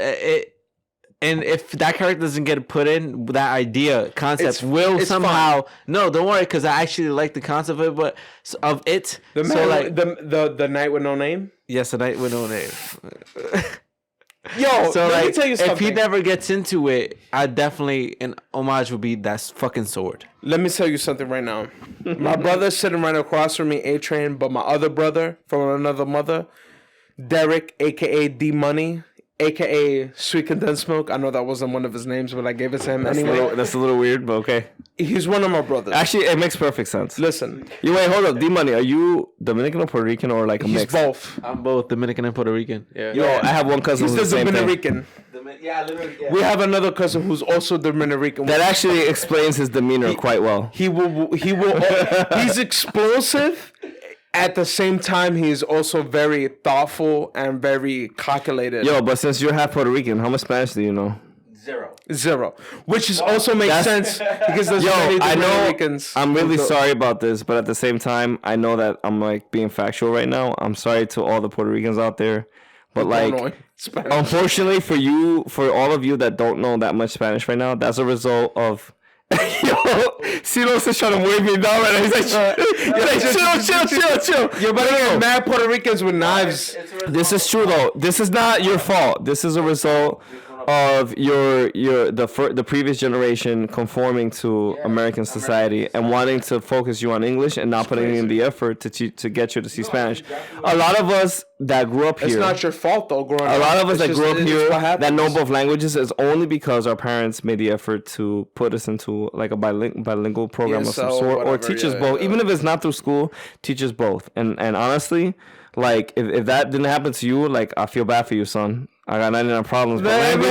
and if that character doesn't get put in, that idea concept will somehow. Fun. No, don't worry, because I actually like the concept of it. But the night with no name. Yes, the night with no name. Yo, so let me tell you something. If he never gets into it, I definitely an homage would be that fucking sword. Let me tell you something right now. My brother's sitting right across from me, A-Train, but my other brother from another mother, Derreck, aka D Money, aka Sweet Condensed Milk. I know that wasn't one of his names, but I gave it to him anyway. That's a little weird, but okay. He's one of my brothers. Actually, it makes perfect sense. Listen. Wait, hold up. D-Money, are you Dominican or Puerto Rican or like a mix? He's both. I'm both Dominican and Puerto Rican. Yeah. Yo, I have one cousin who's the same Dominican. Yeah. We have another cousin who's also Dominican. That actually explains his demeanor quite well. He will. He's explosive. At the same time, he's also very thoughtful and very calculated. Yo, but since you're half Puerto Rican, how much Spanish do you know? Zero. Which is also makes sense because there's many Dominicans. I'm really sorry about this, but at the same time, I know that I'm like being factual right now. I'm sorry to all the Puerto Ricans out there, but like, unfortunately for all of you that don't know that much Spanish right now, that's a result of. Yo, Silos is trying to wave me down right now. He's like, chill. You're about to get mad Puerto Ricans with knives. This is true though. This is not your fault. This is a result of the previous generation conforming to American society and wanting to focus you on English and not putting in the effort to get you to see Spanish. A lot of us that grew up here. It's not your fault though. Growing up. A lot of us that grew up here that know both languages is only because our parents made the effort to put us into like a bilingual program of some sort, or teach us both. Even if it's not through school, teach us both. And honestly, like if that didn't happen to you, like I feel bad for you, son. I got 99 problems. But anything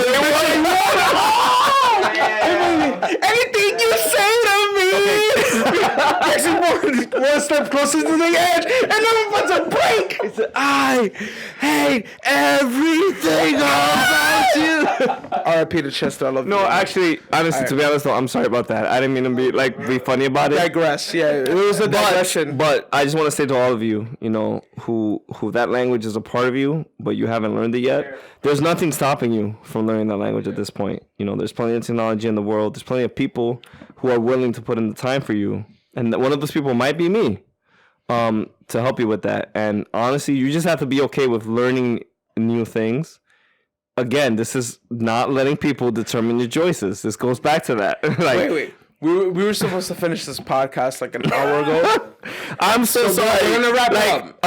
you say to me gets one step closer to the edge, and I'm about to break. He said, I hate everything about you. R.I.P. to Chester. I love you. No, actually, honestly, to be honest, though, I'm sorry about that. I didn't mean to be funny about it. Digress. Yeah, it was a digression. But I just want to say to all of you, you know, who that language is a part of you, but you haven't learned it yet. There's nothing stopping you from learning that language at this point. You know, there's plenty of technology in the world. There's plenty of people who are willing to put in the time for you. And one of those people might be me, to help you with that. And honestly, you just have to be okay with learning new things. Again, this is not letting people determine your choices. This goes back to that. Wait. We were supposed to finish this podcast like an hour ago. I'm so sorry. We're gonna wrap it up.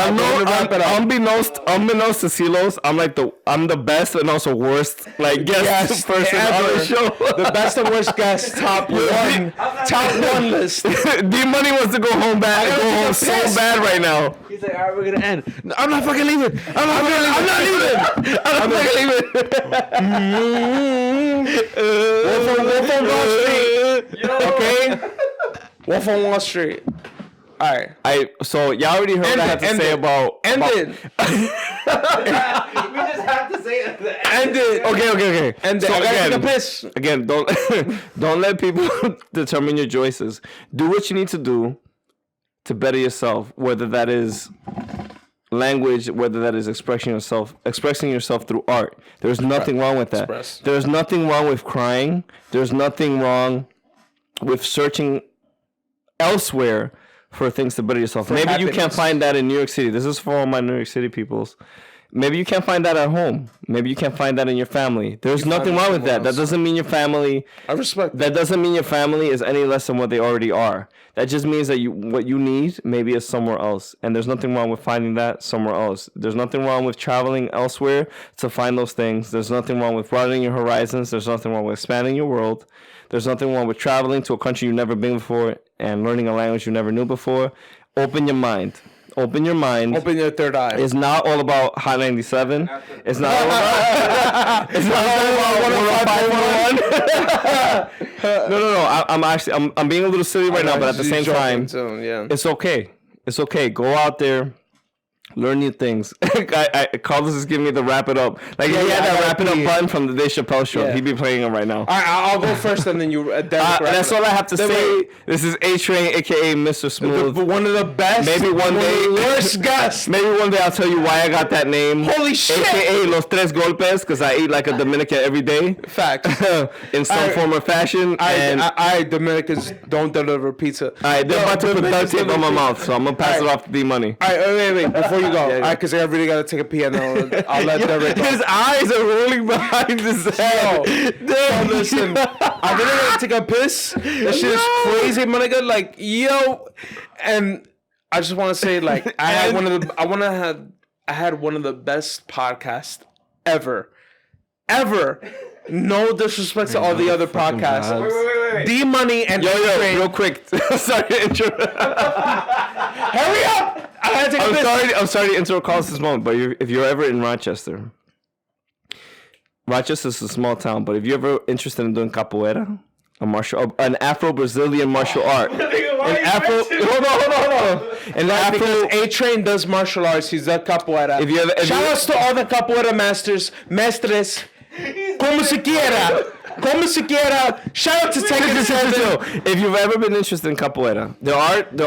Unbeknownst to Silos, I'm the best and also worst guest person on the show. The best and worst guest, top one list. D Money wants to go home so bad right now. He's like, all right, we're gonna end. No, I'm not fucking leaving. I'm not fucking leaving. Wolf on Wall Street. Okay. Wolf on Wall Street. All right. So y'all already heard what I had to say about. End it. We just have to say it. End it. Okay. End it. So I gotta take a piss. Again, don't let people determine your choices. Do what you need to do to better yourself, whether that is language, whether that is expressing yourself through art. There's nothing wrong with that. There's nothing wrong with crying. There's nothing wrong with searching elsewhere for things to better yourself. Maybe happiness. You can't find that in New York City. This is for all my New York City peoples. Maybe you can't find that at home. Maybe you can't find that in your family. There's nothing wrong with that. That doesn't mean your family. I respect that. Doesn't mean your family is any less than what they already are. That just means that what you need maybe is somewhere else. And there's nothing wrong with finding that somewhere else. There's nothing wrong with traveling elsewhere to find those things. There's nothing wrong with broadening your horizons. There's nothing wrong with expanding your world. There's nothing wrong with traveling to a country you've never been before and learning a language you never knew before. Open your mind. Open your mind. Open your third eye. It's not all about Hot 97. It's not all about. It's not all about 105.1. No. I'm being a little silly right now, but at the same time, it's okay. It's okay. Go out there. Learn new things. Carlos is giving me the wrap it up. Like he had that wrap it up button from the Dave Chappelle show. Yeah. He'd be playing it right now. All right, I'll go first, and then you. That's all I have to say. This is A-Train, aka Mr. Smooth. One of the best. Maybe one day. Worst guest. Maybe one day I'll tell you why I got that name. Holy shit. AKA Los Tres Golpes, because I eat like a Dominican every day. Fact. In some form or fashion. I Dominicans don't deliver pizza. All right, they're about to put duct tape on my mouth, so I'm going to pass it off to D-Money. All right, wait. Before you go. All right, because I really got to take a pee, and I'll let Derreck go. His eyes are rolling behind his head. Yo, listen. I really got to take a piss. That shit is crazy, my nigga. Like, yo. And I just want to say, like, I had one of the best podcasts ever. No disrespect to all the other podcasts. Wait. D-Money and Yo, real quick. Sorry to interrupt. Hurry up! I had to take a piss. I'm sorry to interrupt Carlos' moment, but if you're ever in Rochester is a small town, but if you're ever interested in doing capoeira, an Afro-Brazilian martial art. Hold on. And Because A-Train does martial arts. He's a capoeira. Shout outs to all the capoeira mestres. Como se quiera. Shout out to Tekken 7. If you've ever been interested in capoeira, there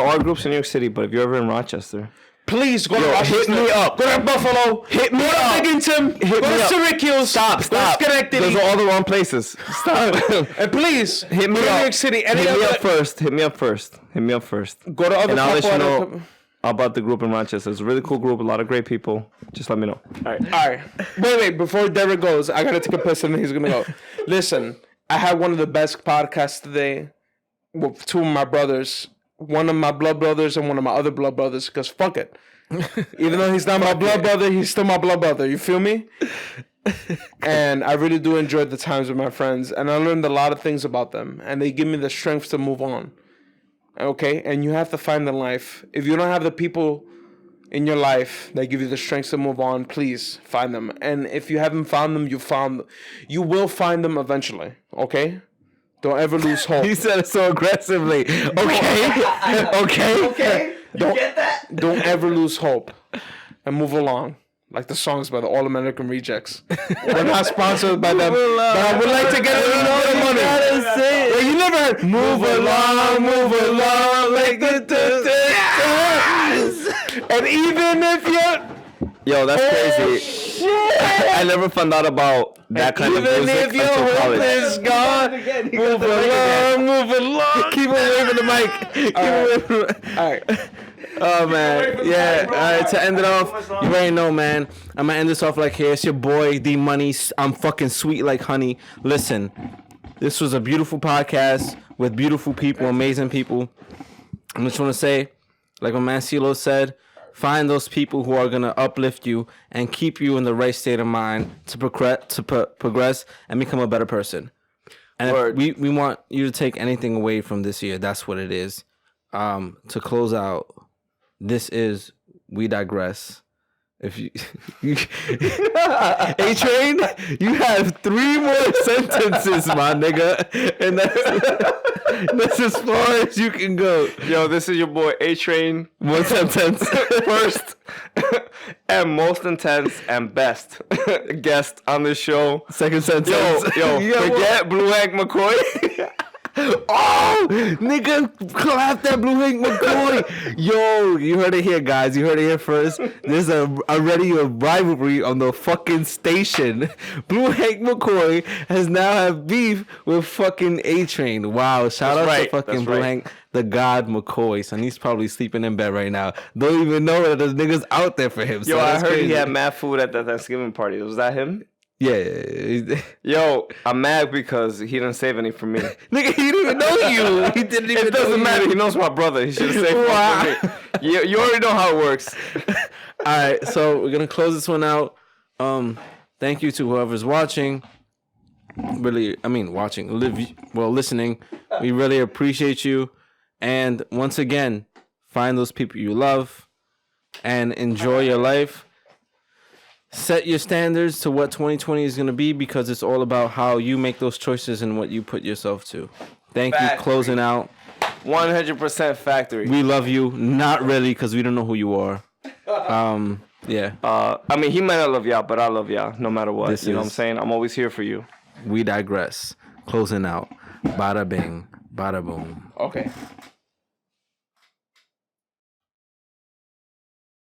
are groups in New York City, but if you're ever in Rochester, please go to Rochester. Hit me up. Go to Buffalo. Hit me go up. to Binghamton. Go to Syracuse. Stop. Schenectady. Those are all the wrong places. Stop. And please hit me up. New York City. Hit me up first. Hit me up first. Go to other and I'll let you capoeira. know about the group in Rochester. It's a really cool group. A lot of great people. Just let me know. All right. Wait. Before Derreck goes, I gotta take a piss and then he's gonna go. Listen, I had one of the best podcasts today with two of my brothers. One of my blood brothers and one of my other blood brothers. Because fuck it. Even though he's not my blood brother, he's still my blood brother. You feel me? And I really do enjoy the times with my friends. And I learned a lot of things about them. And they give me the strength to move on. Okay? And you have to find the life. If you don't have the people in your life that give you the strength to move on, please find them. And if you haven't found them, you will find them eventually. Okay? Don't ever lose hope. He said it so aggressively. Okay. You get that? Don't ever lose hope. And move along. Like the songs by the All American Rejects. We're not sponsored by them, but I would like to get a little more money. Well, you never heard move along, like the and even if you're Yo, that's crazy. I never found out about that kind of music even if your until hope college. is gone, move along. Keep away from the mic. All right. Oh man, yeah. All right, to end it off, you already know, man. I'm gonna end this off like here. It's your boy D-Money. I'm fucking sweet like honey. Listen, this was a beautiful podcast with beautiful people, amazing people. I just want to say, like my man CeeLo said, find those people who are gonna uplift you and keep you in the right state of mind to progress and become a better person. And if we want you to take anything away from this year, that's what it is. To close out. This is We Digress. If you A-Train, you have 3 more sentences, my nigga. And that's as far as you can go. Yo, this is your boy A-Train. 1 sentence. First and most intense and best guest on the show. 2nd sentence. Yo, forget Blue Hank McCoy. Oh, nigga, clap that Blue Hank McCoy. Yo, you heard it here, guys. You heard it here first. There's already a rivalry on the fucking station. Blue Hank McCoy has now have beef with fucking A-Train. Wow, shout out to fucking Blue Hank, the God McCoy. Son, he's probably sleeping in bed right now. Don't even know that there's niggas out there for him. Yo, I heard he had mad food at the Thanksgiving party. Was that him? Yeah. Yo, I'm mad because he didn't save any for me. Nigga, he didn't even know you. He didn't even It doesn't matter. He knows my brother. He should have saved one for me. You already know how it works. All right, so we're going to close this one out. Thank you to whoever's watching. Listening. We really appreciate you. And once again, find those people you love. and enjoy your life. Set your standards to what 2020 is going to be, because it's all about how you make those choices and what you put yourself to. Thank you. Closing out. 100% factory. We love you. Not really, because we don't know who you are. Yeah. I mean, he might not love y'all, but I love y'all no matter what. You know what I'm saying? I'm always here for you. We digress. Closing out. Bada bing. Bada boom. Okay.